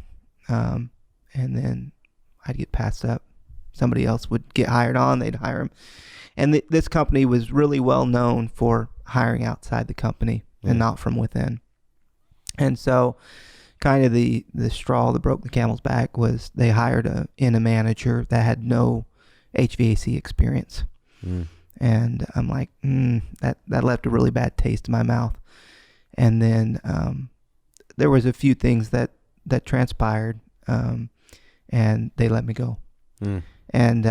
B: and then I'd get passed up. Somebody else would get hired on. They'd hire them, and this company was really well known for hiring outside the company and not from within. And so kind of the straw that broke the camel's back was they hired a manager that had no HVAC experience. And I'm like, that left a really bad taste in my mouth. And then there was a few things that transpired, and they let me go. And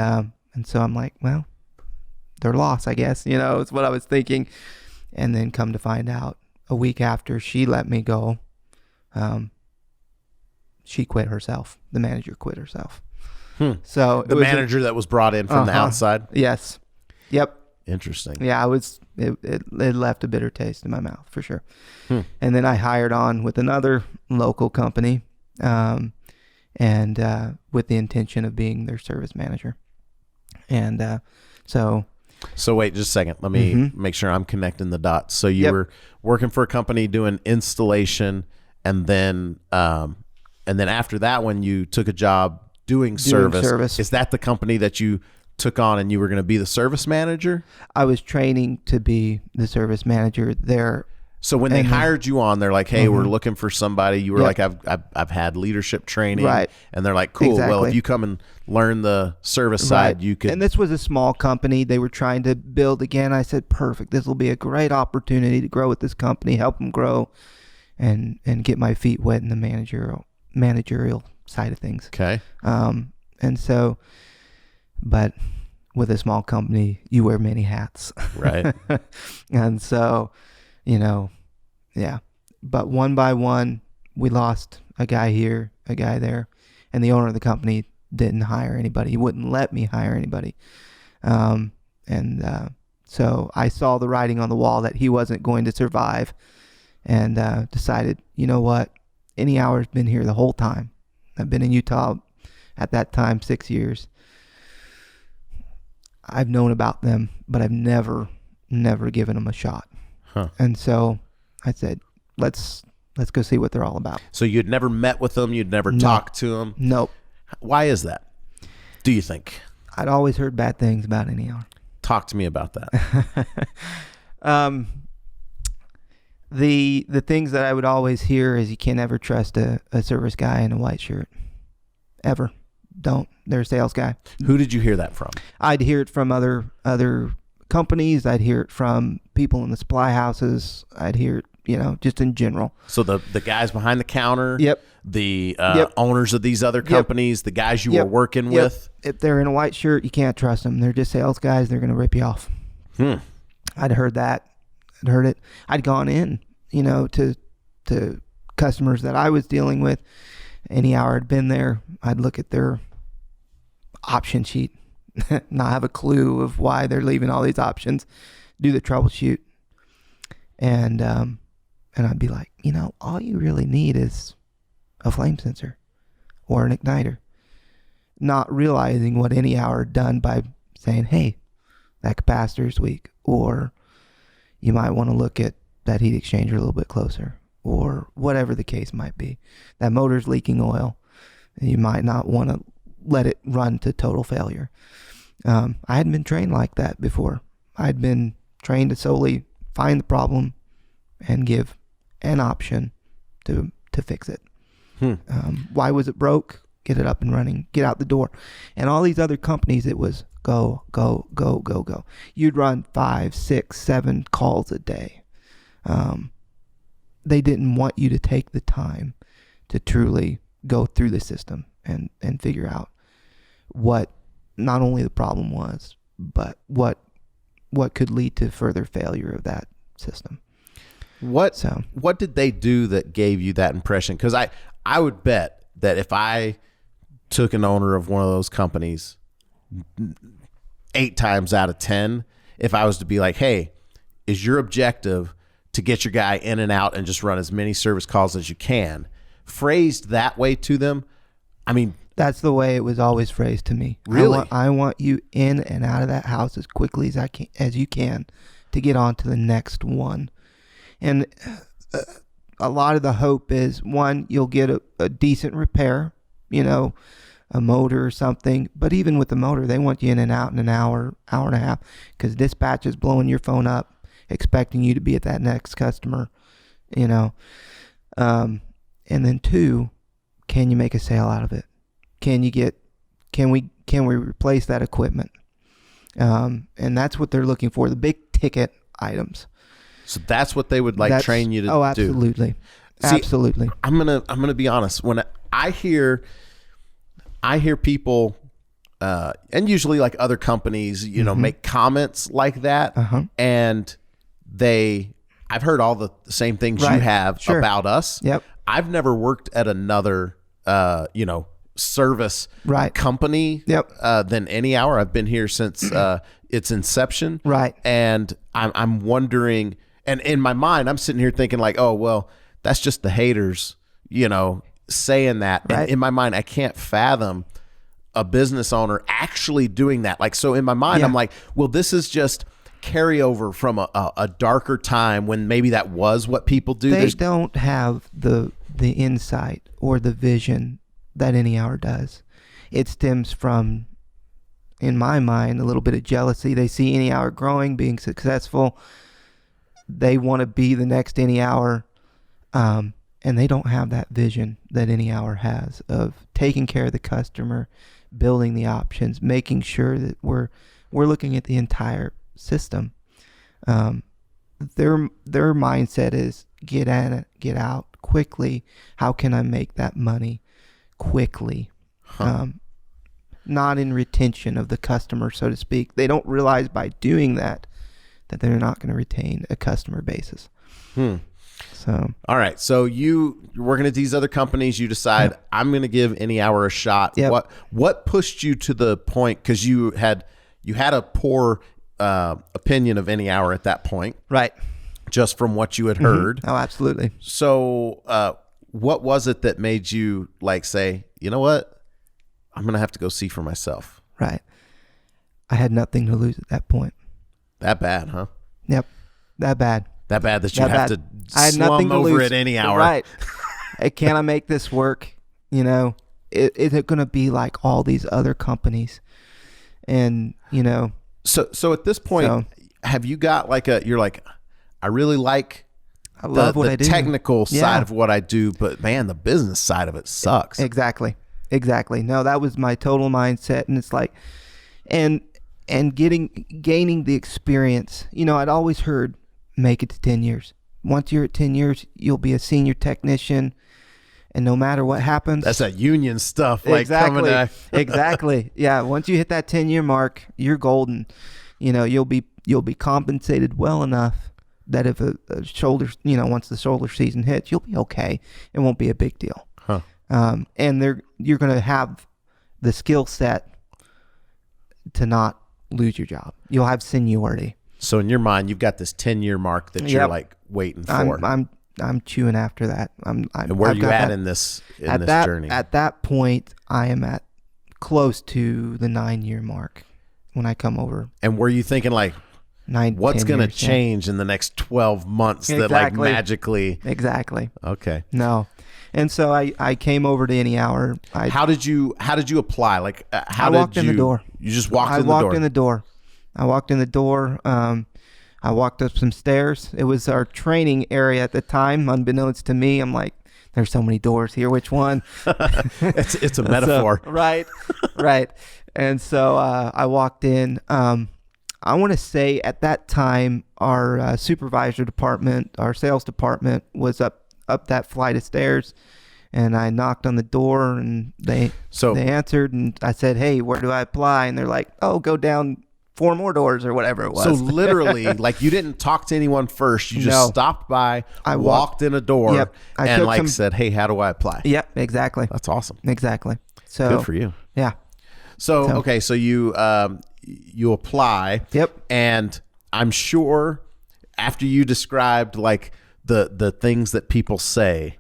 B: so I'm like, well, they're lost, I guess, it's what I was thinking. And then come to find out, a week after she let me go, she quit herself. The manager quit herself. So
A: the manager that was brought in from the outside?
B: Yes. Yep.
A: Interesting.
B: Yeah, it left a bitter taste in my mouth for sure. And then I hired on with another local company, and with the intention of being their service manager. And
A: So wait just a second. Let me make sure I'm connecting the dots. So you were working for a company doing installation, and then after that one, you took a job doing service. Is that the company that you took on and you were going to be the service manager?
B: I was training to be the service manager there.
A: So when they hired you on, they're like, hey, we're looking for somebody. You were like, I've had leadership training. Right. And they're like, cool. Exactly. Well, if you come and learn the service side, you could.
B: And this was a small company. They were trying to build again. I said, perfect. This will be a great opportunity to grow with this company, help them grow, and get my feet wet in the managerial side of things.
A: Okay.
B: And so, but with a small company, you wear many hats.
A: Right.
B: And so, yeah. But one by one, we lost a guy here, a guy there, and the owner of the company didn't hire anybody. He wouldn't let me hire anybody. So I saw the writing on the wall that he wasn't going to survive, and decided, you know what? Any hour's been here the whole time. I've been in Utah at that time 6 years. I've known about them, but I've never given them a shot.
A: Huh.
B: And so I said, let's go see what they're all about.
A: So you'd never met with them? You'd never talked to them?
B: Nope.
A: Why is that, do you think?
B: I'd always heard bad things about Any Hour.
A: Talk to me about that.
B: The things that I would always hear is you can't ever trust a service guy in a white shirt. Ever. Don't. They're a sales guy.
A: Who did you hear that from?
B: I'd hear it from other companies. I'd hear it from people in the supply houses. I'd hear it, just in general.
A: So the guys behind the counter,
B: yep.
A: The owners of these other companies, the guys you were working with.
B: If they're in a white shirt, you can't trust them. They're just sales guys. They're going to rip you off. I'd heard that. I'd heard it. I'd gone in, to customers that I was dealing with. Any Hour had been there. I'd look at their option sheet, not have a clue of why they're leaving all these options, do the troubleshoot. And I'd be like, all you really need is a flame sensor or an igniter. Not realizing what Any Hour had done by saying, hey, that capacitor's weak, or you might want to look at that heat exchanger a little bit closer, or whatever the case might be. That motor's leaking oil. You might not want to let it run to total failure. I hadn't been trained like that before. I'd been trained to solely find the problem and give an option to fix it. Why was it broke? Get it up and running. Get out the door. And all these other companies, it was go, go, go, go, go. You'd run 5, 6, 7 calls a day. They didn't want you to take the time to truly go through the system and figure out what not only the problem was, but what could lead to further failure of that system.
A: What did they do that gave you that impression? Because I would bet that if I took an owner of one of those companies 8 times out of 10, if I was to be like, hey, is your objective to get your guy in and out and just run as many service calls as you can, phrased that way to them, I mean,
B: that's the way it was always phrased to me.
A: Really?
B: I want you in and out of that house as quickly as you can to get on to the next one. And a lot of the hope is, one, you'll get a decent repair, a motor or something. But even with the motor, they want you in and out in an hour, hour and a half, because dispatch is blowing your phone up, expecting you to be at that next customer, And then 2, can you make a sale out of it? Can we replace that equipment? And that's what they're looking for, the big ticket items.
A: So that's what they would train you to do.
B: Oh, absolutely.
A: See,
B: absolutely.
A: I'm gonna be honest. When I hear people, and usually like other companies, make comments like that, and I've heard all the same things you have about us.
B: Yep.
A: I've never worked at another, service company than Any Hour. I've been here since its inception.
B: Right.
A: And I'm wondering, and in my mind, I'm sitting here thinking like, oh, well, that's just the haters, saying that.
B: Right.
A: And in my mind, I can't fathom a business owner actually doing that. Like, so in my mind, I'm like, well, this is just carryover from a darker time when maybe that was what people do.
B: They don't have the insight or the vision that Any Hour does. It stems from, in my mind, a little bit of jealousy. They see Any Hour growing, being successful. They want to be the next Any Hour, and they don't have that vision that Any Hour has of taking care of the customer, building the options, making sure that we're looking at the entire system. Their mindset is get in it, get out quickly. How can I make that money quickly? Not in retention of the customer, so to speak. They don't realize by doing that they're not going to retain a customer basis. So, all
A: right. So you're working at these other companies. You decide I'm going to give Any Hour a shot.
B: Yep.
A: What pushed you to the point? Because you had a poor opinion of Any Hour at that point,
B: right?
A: Just from what you had heard.
B: Oh, absolutely.
A: So, what was it that made you say, you know what, I'm going to have to go see for myself?
B: Right. I had nothing to lose at that point.
A: That bad, huh?
B: Yep. That bad.
A: That bad that you have to
B: I had nothing
A: slum
B: to
A: over
B: lose.
A: at Any Hour.
B: Right. Hey, can I make this work? Is it going to be like all these other companies? And, you know.
A: So at this point, have you got like you're like, I really like
B: I love what I do.
A: The technical side of what I do, but man, the business side of it sucks.
B: Exactly. No, that was my total mindset. And it's like, and gaining the experience. You know, I'd always heard, make it to 10 years. Once you're at 10 years, you'll be a senior technician. And no matter what happens.
A: That's that union stuff. Like
B: exactly.
A: Coming
B: Exactly. Yeah. Once you hit that 10-year mark, you're golden. You know, you'll be compensated well enough that if a shoulder, you know, once the shoulder season hits, you'll be okay. It won't be a big deal.
A: Huh.
B: And you're going to have the skill set to not lose your job. You'll have seniority.
A: So in your mind, you've got this 10-year mark that you're like waiting for.
B: I'm chewing after that. And
A: where are you at in this journey?
B: At that point, I am at close to the 9-year mark when I come over.
A: And were you thinking like, what's going to change in the next 12 months that like magically?
B: Exactly.
A: Okay.
B: No. And so I came over to Any Hour.
A: How did you apply? Like
B: I walked in the door.
A: You just walked in the door?
B: I walked in the door. I walked in the door. I walked up some stairs. It was our training area at the time. Unbeknownst to me, I'm like, there's so many doors here. Which one?
A: it's a metaphor.
B: So, right. And so I walked in. I want to say at that time, our supervisor department, our sales department was up that flight of stairs. And I knocked on the door and they answered. And I said, hey, where do I apply? And they're like, oh, go down 4 more doors or whatever it was.
A: So literally, like you didn't talk to anyone first. You just stopped by, I walked in a door, and said, hey, how do I apply?
B: Yep, exactly.
A: That's awesome.
B: Exactly. So
A: good for you.
B: Yeah.
A: So okay, so you apply.
B: Yep.
A: And I'm sure after you described like the things that people say,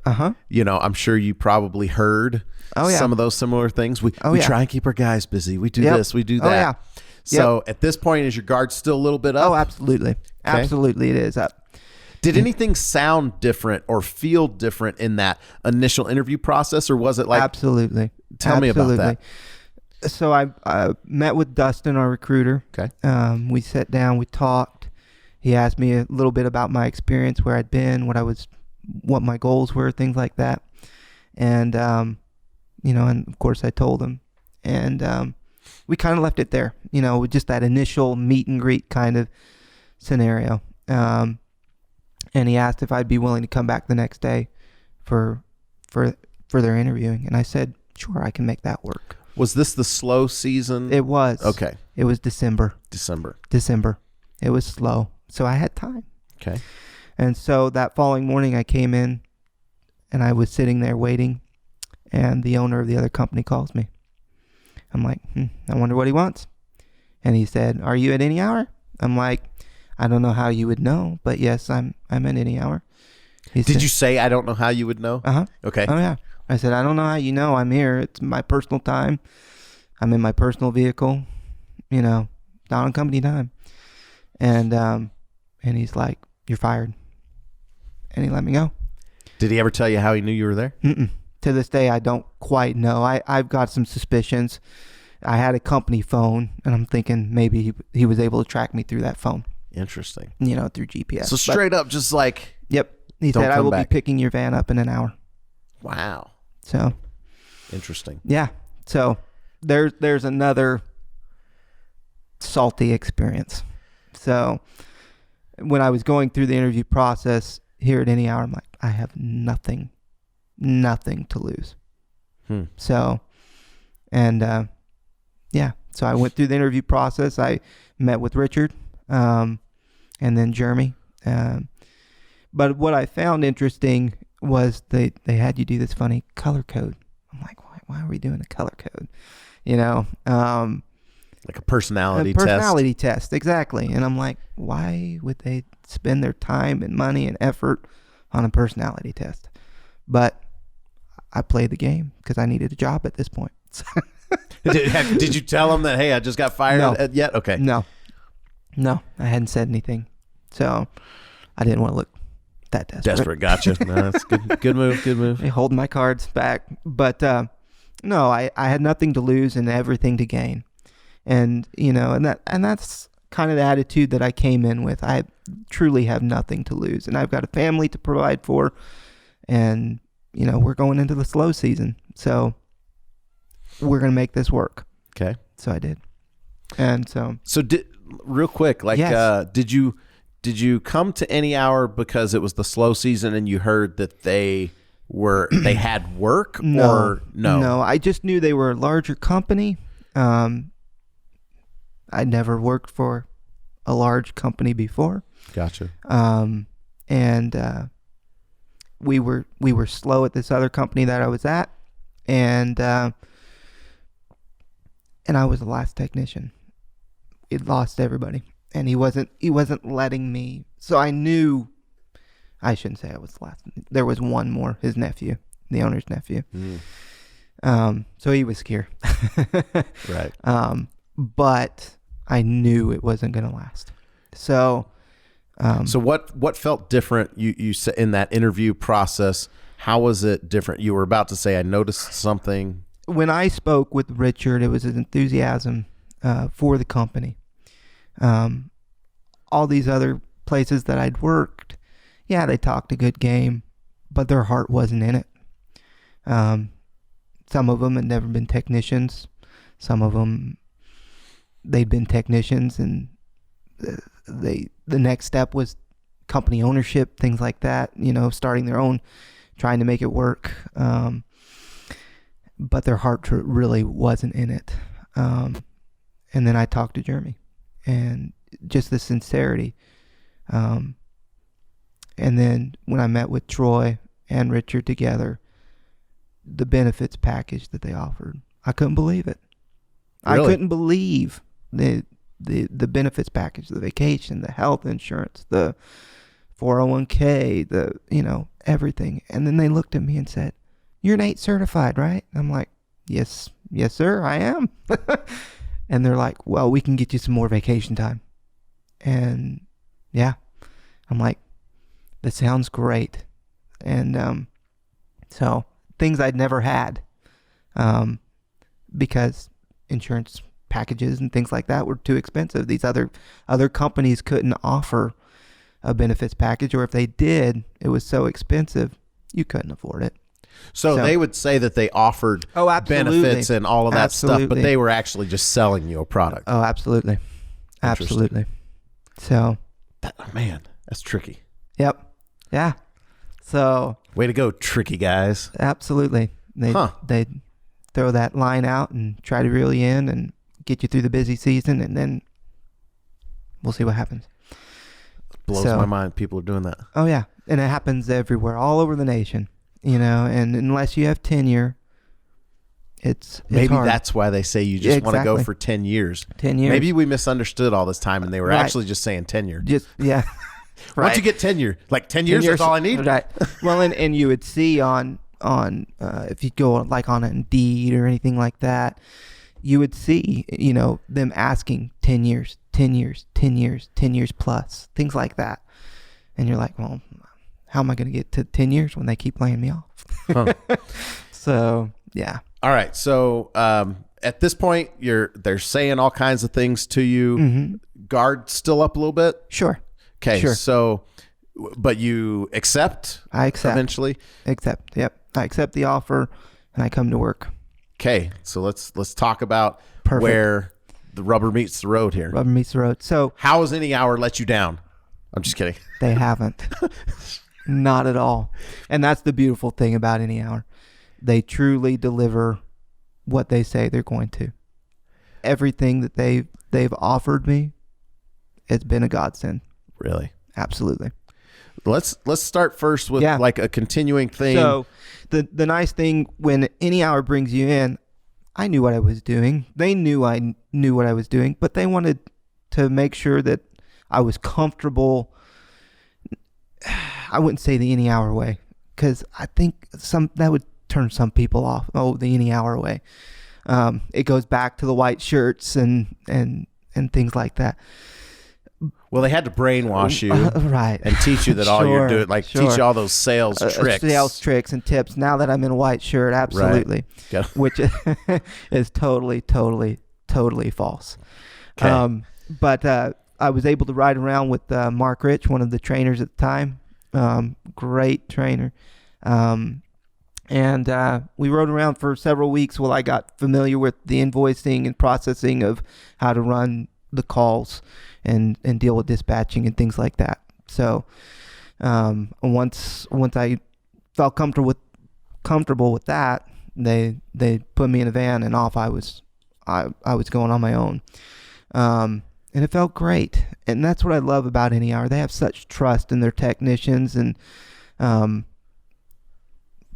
A: you know, I'm sure you probably heard some of those similar things. We try and keep our guys busy. We do this, we do that.
B: Oh, yeah.
A: So at this point, is your guard still a little bit up?
B: Oh, absolutely. Okay. Absolutely, it is up.
A: Did anything sound different or feel different in that initial interview process, or was it like...
B: Absolutely.
A: Tell me about that.
B: So I met with Dustin, our recruiter.
A: Okay.
B: We sat down, we talked. He asked me a little bit about my experience, where I'd been, what my goals were, things like that. And, you know, and of course I told him. And we kind of left it there, you know, with just that initial meet and greet kind of scenario. And he asked if I'd be willing to come back the next day for their interviewing. And I said, sure, I can make that work.
A: Was this the slow season?
B: It was.
A: Okay.
B: It was December. It was slow. So I had time.
A: Okay.
B: And so that following morning I came in and I was sitting there waiting, and the owner of the other company calls me. I'm like, I wonder what he wants. And he said, are you at Any Hour? I'm like, I don't know how you would know, but yes, I'm at Any Hour.
A: Did you say, I don't know how you would know? Okay.
B: Oh, yeah. I said, I don't know how you know I'm here. It's my personal time. I'm in my personal vehicle, you know, not on company time. And he's like, you're fired. And he let me go.
A: Did he ever tell you how he knew you were there?
B: Mm-mm. To this day, I don't quite know. I've got some suspicions. I had a company phone, and I'm thinking maybe he was able to track me through that phone.
A: Interesting.
B: You know, through GPS.
A: So straight up, just like...
B: Yep. He said, I will be picking your van up in an hour.
A: Wow.
B: So...
A: Interesting.
B: Yeah. So there's another salty experience. So when I was going through the interview process here at Any Hour, I'm like, I have nothing to lose. So, and yeah, so I went through the interview process. I met with Richard, and then Jeremy. But what I found interesting was they had you do this funny color code. I'm like, why are we doing a color code? You know,
A: like a personality
B: test. Exactly. And I'm like, why would they spend their time and money and effort on a personality test? But I played the game because I needed a job at this point.
A: Did you tell them that, hey, I just got fired yet? Okay.
B: No, I hadn't said anything. So I didn't want to look that desperate.
A: Gotcha. No, that's good move.
B: I hold my cards back. But no, I had nothing to lose and everything to gain. And, and that's kind of the attitude that I came in with. I truly have nothing to lose, and I've got a family to provide for, and, we're going into the slow season. So we're going to make this work.
A: Okay.
B: So I did. And
A: real quick,
B: yes.
A: Did you come to Any Hour because it was the slow season and you heard that they had work?
B: No,
A: or no?
B: No, I just knew they were a larger company. I never worked for a large company before.
A: Gotcha.
B: And we were slow at this other company that I was at, and I was the last technician. It lost everybody, and he wasn't letting me. So I knew. I shouldn't say I was the last. There was one more, his nephew, the owner's nephew. So he was scared.
A: Right.
B: But I knew it wasn't going to last. So
A: what felt different? You said in that interview process, how was it different? You were about to say, I noticed something.
B: When I spoke with Richard, it was his enthusiasm for the company. All these other places that I'd worked, yeah, they talked a good game, but their heart wasn't in it. Some of them had never been technicians. Some of them, they'd been technicians, and the next step was company ownership, things like that, starting their own, trying to make it work. But their heart really wasn't in it. And then I talked to Jeremy, and just the sincerity. And then when I met with Troy and Richard together, the benefits package that they offered, I couldn't believe it. Really? I couldn't believe the benefits package, the vacation, the health insurance, the 401k, everything. And then they looked at me and said, "You're an 8 certified, right?" I'm like, yes, sir, I am. And they're like, "Well, we can get you some more vacation time." And yeah, I'm like, that sounds great. And so things I'd never had, because insurance packages and things like that were too expensive. These other companies couldn't offer a benefits package, or if they did, it was so expensive you couldn't afford it.
A: So they would say that they offered benefits and all of that stuff, but they were actually just selling you a product.
B: Oh, absolutely. So
A: man, that's tricky.
B: Yep. Yeah. So
A: way to go, tricky guys.
B: Absolutely. They'd throw that line out and try to reel you in and get you through the busy season, and then we'll see what happens.
A: Blows my mind people are doing that.
B: Oh yeah. And it happens everywhere, all over the nation, and unless you have tenure, it's
A: maybe
B: hard.
A: That's why they say you just want to go for 10 years.
B: 10 years.
A: Maybe we misunderstood all this time, and they were actually just saying tenure.
B: Yeah.
A: Right. Once you get tenure, like 10 years, that's all I need.
B: Right. Well, and you would see on if you go like on Indeed or anything like that, you would see, them asking 10 years, 10 years, 10 years, 10 years plus, things like that. And you're like, well, how am I going to get to 10 years when they keep laying me off? Huh. So, yeah.
A: All right. So, at this point, they're saying all kinds of things to you. Mm-hmm. Guard still up a little bit?
B: Sure.
A: Okay.
B: Sure.
A: So, but you accept?
B: I accept.
A: Eventually?
B: Accept. Yep. I accept the offer and I come to work.
A: Okay. So let's talk about where the rubber meets the road here.
B: Rubber meets the road. So
A: how has Any Hour let you down? I'm just kidding.
B: They haven't. Not at all. And that's the beautiful thing about Any Hour. They truly deliver what they say they're going to. Everything that they've offered me, it's been a godsend.
A: Really?
B: Absolutely.
A: Let's start first with like a continuing thing.
B: So the nice thing, when Any Hour brings you in, I knew what I was doing. They knew I knew what I was doing, but they wanted to make sure that I was comfortable. I wouldn't say the Any Hour way, because I think that would turn some people off. Oh, the Any Hour way. It goes back to the white shirts and things like that.
A: Well, they had to brainwash you,
B: right,
A: and teach you that all you're doing, teach you all those sales tricks,
B: and tips. Now that I'm in a white shirt, absolutely,
A: right.
B: Which is totally totally false.
A: Okay.
B: But I was able to ride around with Mark Rich, one of the trainers at the time. Great trainer. And we rode around for several weeks while I got familiar with the invoicing and processing of how to run the calls and deal with dispatching and things like that. So once I felt comfortable with that, they put me in a van and off I was going on my own. And it felt great. And that's what I love about NER. They have such trust in their technicians, and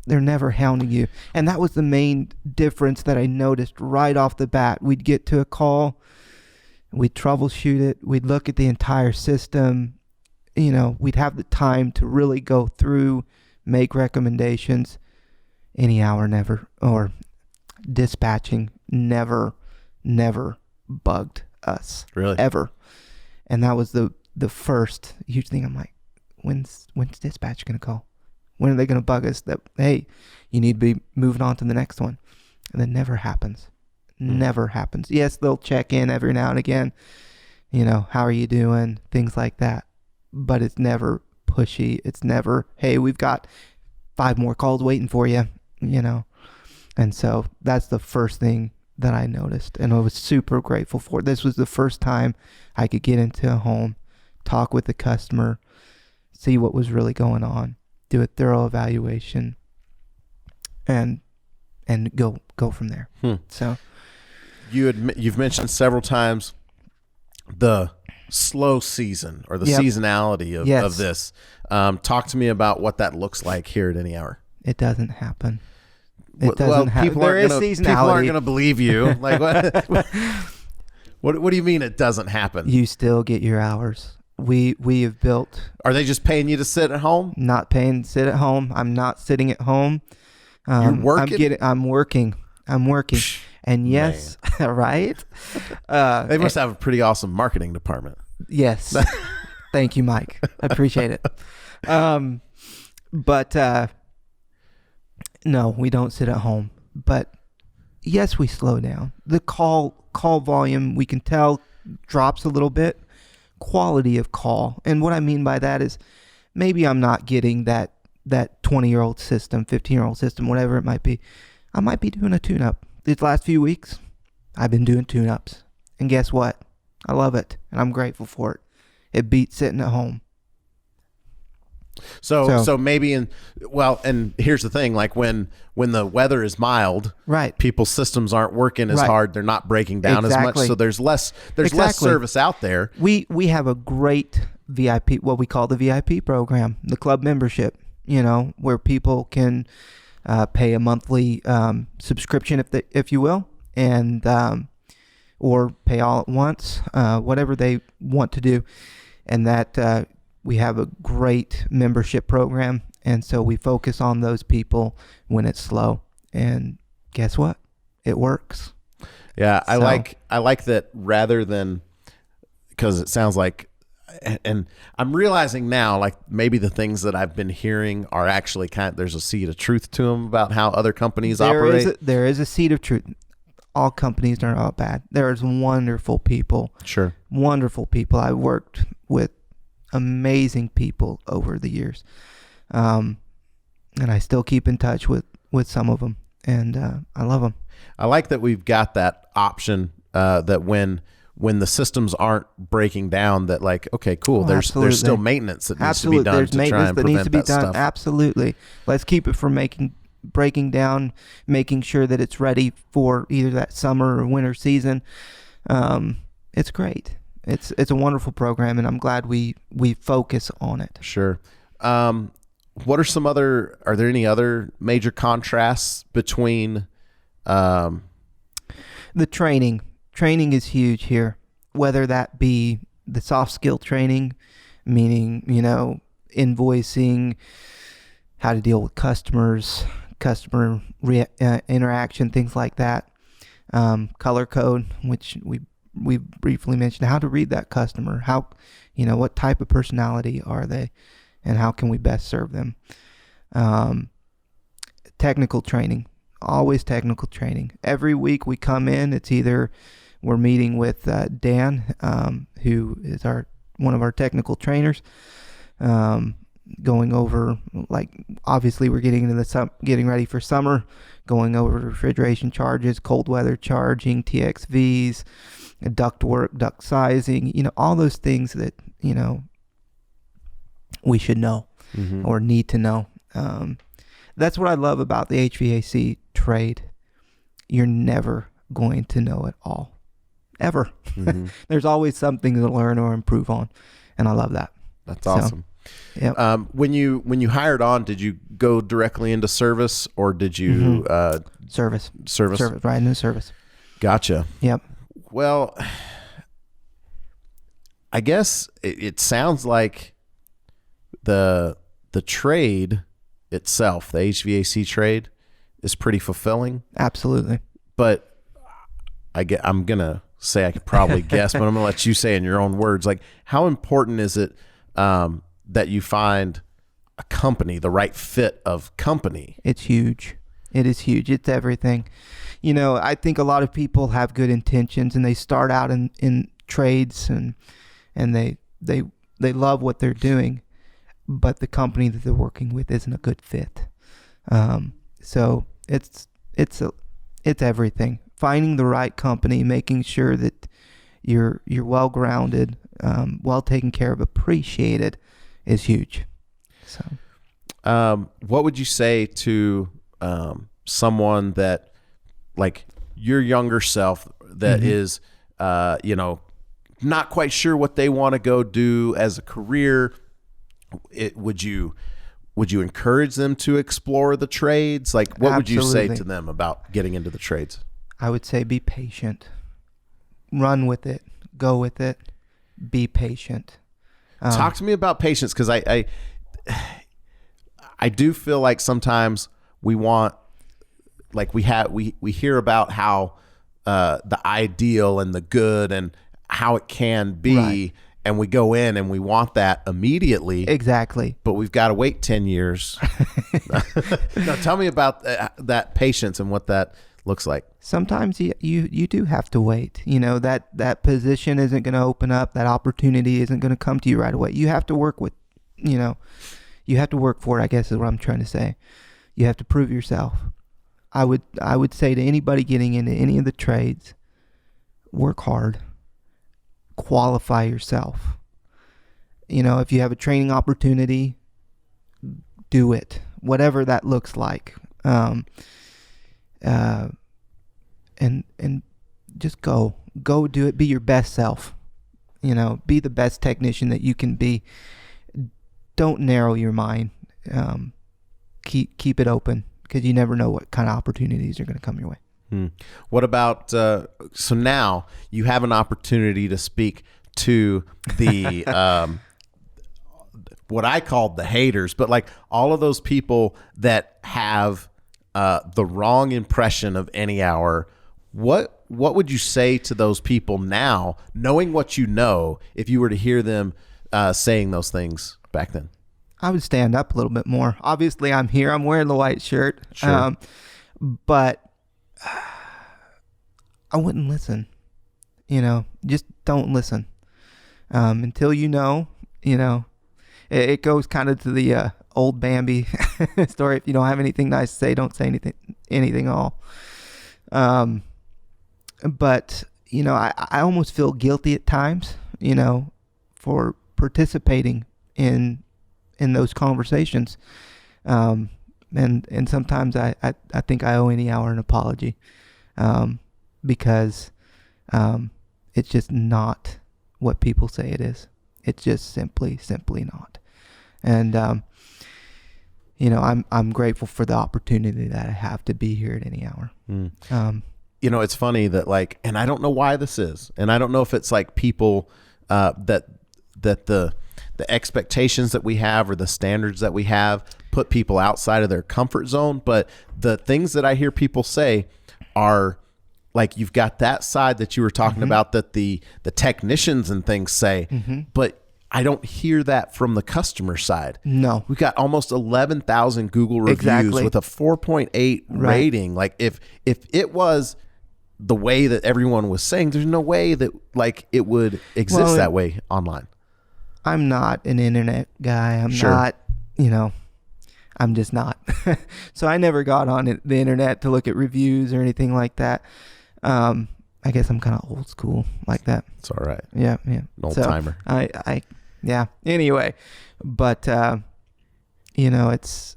B: they're never hounding you. And that was the main difference that I noticed right off the bat. We'd get to a call, we'd troubleshoot it, we'd look at the entire system. We'd have the time to really go through, make recommendations. Or dispatching never bugged us.
A: Really?
B: Ever. And that was the first huge thing. I'm like, when's dispatch going to call? When are they going to bug us that, hey, you need to be moving on to the next one? And that never happens. Never happens. Yes, they'll check in every now and again. How are you doing? Things like that. But it's never pushy. It's never, hey, we've got 5 more calls waiting for you, And so that's the first thing that I noticed. And I was super grateful for. This was the first time I could get into a home, talk with the customer, see what was really going on, do a thorough evaluation, and go from there. So
A: you've mentioned several times the slow season or the seasonality of this. Talk to me about what that looks like here at NER.
B: It doesn't happen.
A: People aren't going to believe you. Like what do you mean it doesn't happen?
B: You still get your hours. We have built.
A: Are they just paying you to sit at home?
B: Not paying to sit at home. I'm not sitting at home.
A: You're working?
B: I'm working. And yes, right?
A: They must have a pretty awesome marketing department.
B: Yes. Thank you, Mike. I appreciate it. But no, we don't sit at home. But yes, we slow down. The call volume, we can tell, drops a little bit. Quality of call. And what I mean by that is maybe I'm not getting that 20-year-old system, 15-year-old system, whatever it might be. I might be doing a tune-up. These last few weeks, I've been doing tune-ups. And guess what? I love it. And I'm grateful for it. It beats sitting at home.
A: So maybe and here's the thing, like when the weather is mild,
B: right,
A: people's systems aren't working as hard, they're not breaking down as much, so there's less service out there.
B: We have a great VIP, what we call the VIP program, the club membership, where people can pay a monthly subscription if you will, and or pay all at once, whatever they want to do. And that we have a great membership program, and so we focus on those people when it's slow. And guess what? It works.
A: Yeah, I like that rather than, because it sounds like, and I'm realizing now, like maybe the things that I've been hearing are actually there's a seed of truth to them about how other companies operate.
B: There is a seed of truth. All companies are not bad. There's wonderful people.
A: Sure. Wonderful
B: people. I worked with amazing people over the years. And I still keep in touch with some of them, and I love them.
A: I like that we've got that option that when the systems aren't breaking down, that like, okay, cool, there's still maintenance that needs to be done to try and prevent that stuff.
B: Absolutely. Let's keep it from breaking down, making sure that it's ready for either that summer or winter season. It's great. It's a wonderful program, and I'm glad we focus on it.
A: Sure. Are there any other major contrasts between
B: the training? Training is huge here, whether that be the soft skill training, meaning, invoicing, how to deal with customers, customer interaction, things like that. Color code, which we briefly mentioned, how to read that customer, how, what type of personality are they, and how can we best serve them. Technical training, always technical training. Every week we come in, it's either we're meeting with Dan, who is one of our technical trainers, going over, like, obviously we're getting into getting ready for summer, going over refrigeration charges, cold weather charging, TXVs, duct work, duct sizing, all those things that, we should know or need to know. That's what I love about the HVAC trade. You're never going to know it all, ever. There's always something to learn or improve on, and I love that.
A: That's awesome.
B: Yeah.
A: When you hired on, did you go directly into service, or did you
B: Service, right into service?
A: Gotcha.
B: Yep.
A: Well, I guess it sounds like the trade itself, the HVAC trade, is pretty fulfilling.
B: Absolutely.
A: But I'm gonna say I could probably guess, but I'm gonna let you say in your own words. Like, how important is it that you find a company, the right fit of company?
B: It's huge. It is huge. It's everything. I think a lot of people have good intentions, and they start out in trades and they love what they're doing, but the company that they're working with isn't a good fit. So it's everything. Finding the right company, making sure that you're well grounded, well taken care of, appreciated, is huge. So,
A: what would you say to someone that, like your younger self, that is, not quite sure what they want to go do as a career? Would you encourage them to explore the trades? Like, what would you say to them about getting into the trades?
B: I would say be patient. Run with it. Go with it. Be patient.
A: Talk to me about patience, because I do feel like sometimes we want, like we hear about how the ideal and the good and how it can be, right, and we go in and we want that immediately.
B: Exactly. But
A: we've got to wait 10 years. Now, tell me about that patience and what that looks like.
B: Sometimes you do have to wait. That position isn't going to open up. That opportunity isn't going to come to you right away. You have to work with, you have to work for it, I guess is what I'm trying to say. You have to prove yourself. I would say to anybody getting into any of the trades, work hard. Qualify yourself. If you have a training opportunity, do it, whatever that looks like. And just go do it. Be your best self. Be the best technician that you can be. Don't narrow your mind. Keep it open, because you never know what kind of opportunities are going to come your way.
A: What about, so now you have an opportunity to speak to the, what I called the haters, but like all of those people that have the wrong impression of Any Hour. What would you say to those people now, knowing what you know, if you were to hear them saying those things back then?
B: I would stand up a little bit more. Obviously, I'm here. I'm wearing the white shirt.
A: Sure.
B: But I wouldn't listen. Just don't listen. Until it goes kind of to the old Bambi story. If you don't have anything nice to say, don't say anything at all. But I almost feel guilty at times, for participating in those conversations. And sometimes I think I owe Any Hour an apology, because it's just not what people say it is. It's just simply not. And I'm grateful for the opportunity that I have to be here at Any Hour.
A: It's funny that and I don't know why this is, and I don't know if it's like people that the expectations that we have or the standards that we have put people outside of their comfort zone. But the things that I hear people say are like, you've got that side that you were talking about that the technicians and things say, but I don't hear that from the customer side.
B: No.
A: We've got almost 11,000 Google reviews with a 4.8 rating. Like if it was the way that everyone was saying, there's no way that like it would exist that way online.
B: I'm not an internet guy. I'm not, I'm just not. So I never got on the internet to look at reviews or anything like that. I guess I'm kind of old school like that.
A: It's all right.
B: Yeah.
A: An old timer.
B: Yeah. Anyway, but, it's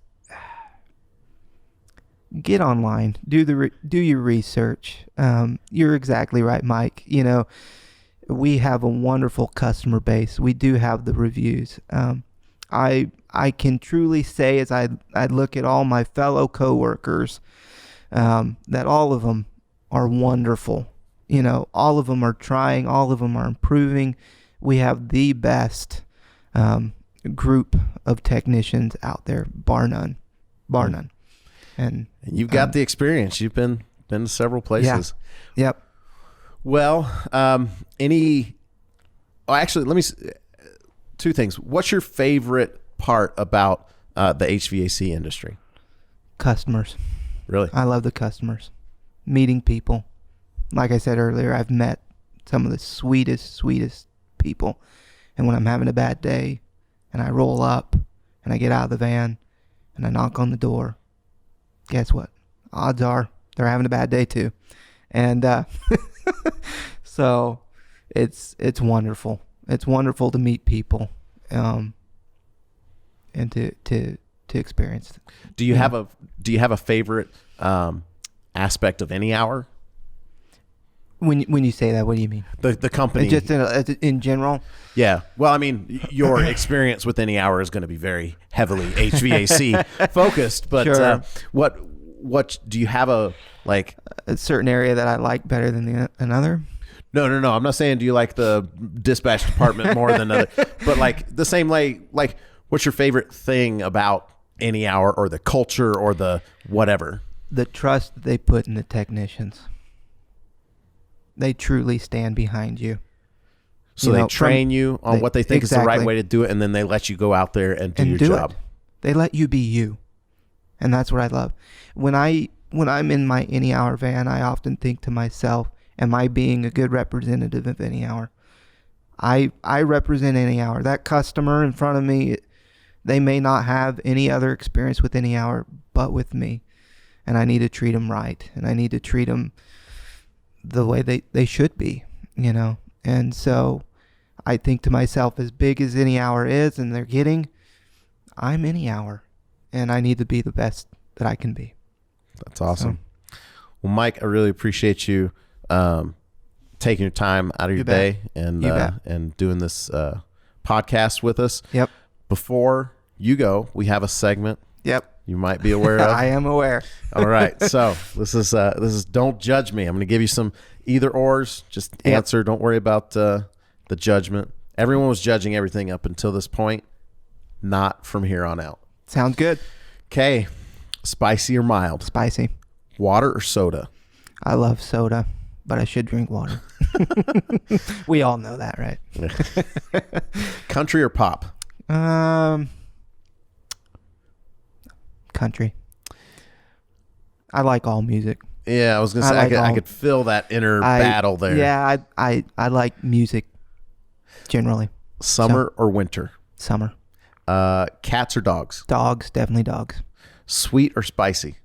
B: get online, do your research. You're exactly right, Mike. We have a wonderful customer base. We do have the reviews. I can truly say, as I look at all my fellow coworkers, that all of them are wonderful. All of them are trying. All of them are improving. We have the best group of technicians out there, bar none. And
A: you've got the experience. You've been to several places.
B: Yeah. Yep.
A: Well, actually, let me, two things. What's your favorite part about the HVAC industry?
B: Customers.
A: Really?
B: I love the customers. Meeting people. Like I said earlier, I've met some of the sweetest people. And when I'm having a bad day and I roll up and I get out of the van and I knock on the door, guess what? Odds are they're having a bad day too. And so it's wonderful. It's wonderful to meet people and to experience it.
A: Do you have a favorite aspect of any hour?
B: When you say that, what do you mean?
A: The company.
B: Just in general?
A: Yeah. Well, I mean, your experience with any hour is going to be very heavily HVAC focused, but
B: sure.
A: What do you have a
B: certain area that I like better than another?
A: No. I'm not saying do you like the dispatch department more than other, but like the same like what's your favorite thing about any hour or the culture or the whatever?
B: The trust that they put in the technicians. They truly stand behind you.
A: So they train you on what they think is the right way to do it, and then they let you go out there and do your job.
B: They let you be you. And that's what I love. When I'm in my any hour van, I often think to myself, am I being a good representative of any hour? I represent any hour. That customer in front of me, they may not have any other experience with any hour but with me. And I need to treat them right. And I need to treat them the way they should be, And so I think to myself, as big as any hour is and they're getting, I'm any hour. And I need to be the best that I can be.
A: That's awesome. So, well, Mike, I really appreciate you taking your time out of your day and doing this podcast with us.
B: Yep.
A: Before you go, we have a segment.
B: Yep.
A: You might be aware of.
B: I am aware.
A: All right. So this is Don't Judge Me. I'm going to give you some either ors. Just answer. Don't worry about the judgment. Everyone was judging everything up until this point. Not from here on out.
B: Sounds good.
A: Okay. Spicy or mild?
B: Spicy.
A: Water or soda?
B: I love soda, but I should drink water. We all know that, right?
A: Country or pop?
B: Country. I like all music.
A: Yeah, I was gonna say I could feel that inner battle there.
B: Yeah, I like music generally.
A: Summer or winter?
B: Summer.
A: Cats or dogs?
B: Dogs, definitely dogs.
A: Sweet or spicy?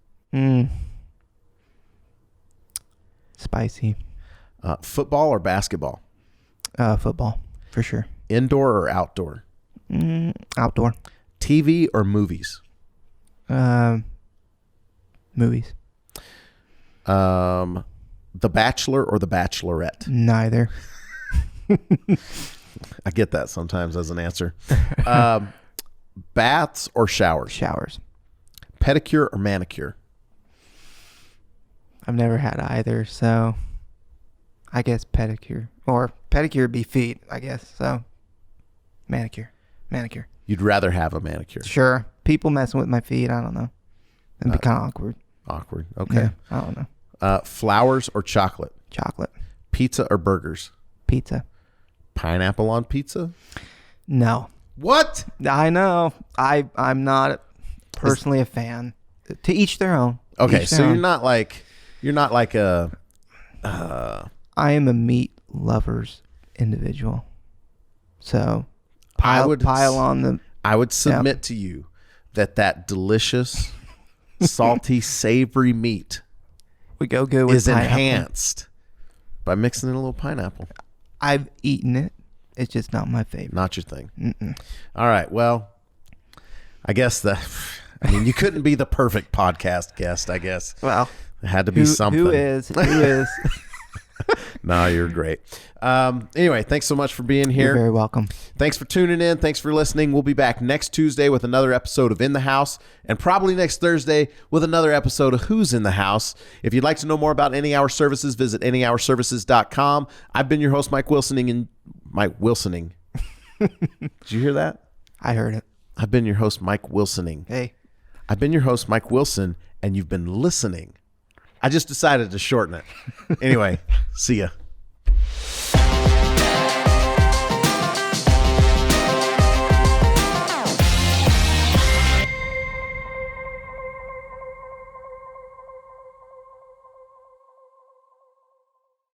B: Spicy.
A: Football or basketball?
B: Football, for sure.
A: Indoor or outdoor?
B: Outdoor.
A: TV or movies?
B: Movies.
A: The Bachelor or The Bachelorette?
B: Neither.
A: I get that sometimes as an answer. Baths or showers?
B: Showers.
A: Pedicure or manicure?
B: I've never had either, so I guess pedicure. Or pedicure would be feet, I guess. So manicure.
A: You'd rather have a manicure?
B: Sure. People messing with my feet, I don't know. It'd be kind of awkward.
A: Awkward. Okay.
B: Yeah, I don't know.
A: Flowers or chocolate?
B: Chocolate.
A: Pizza or burgers?
B: Pizza.
A: Pineapple on pizza?
B: No.
A: What?
B: I know. I'm not personally a fan. To each their own.
A: Okay, so you're not like a
B: I am a meat lover's individual. So pile on the...
A: I would submit to you that delicious, salty, savory meat
B: we go good with
A: is
B: pineapple.
A: Enhanced by mixing in a little pineapple.
B: I've eaten it. It's just not my favorite.
A: Not your thing.
B: Mm-mm.
A: All right. Well, I guess you couldn't be the perfect podcast guest, I guess.
B: Well,
A: it had to be something.
B: Who is?
A: No, you're great. Anyway, thanks so much for being here.
B: You're very welcome.
A: Thanks for tuning in. Thanks for listening. We'll be back next Tuesday with another episode of In the House, and probably next Thursday with another episode of Who's in the House. If you'd like to know more about Any Hour Services, visit anyhourservices.com. I've been your host, Mike Wilsoning. Did you hear that?
B: I heard it.
A: I've been your host, Mike Wilsoning.
B: Hey.
A: I've been your host, Mike Wilson, and you've been listening. I just decided to shorten it. Anyway, see ya.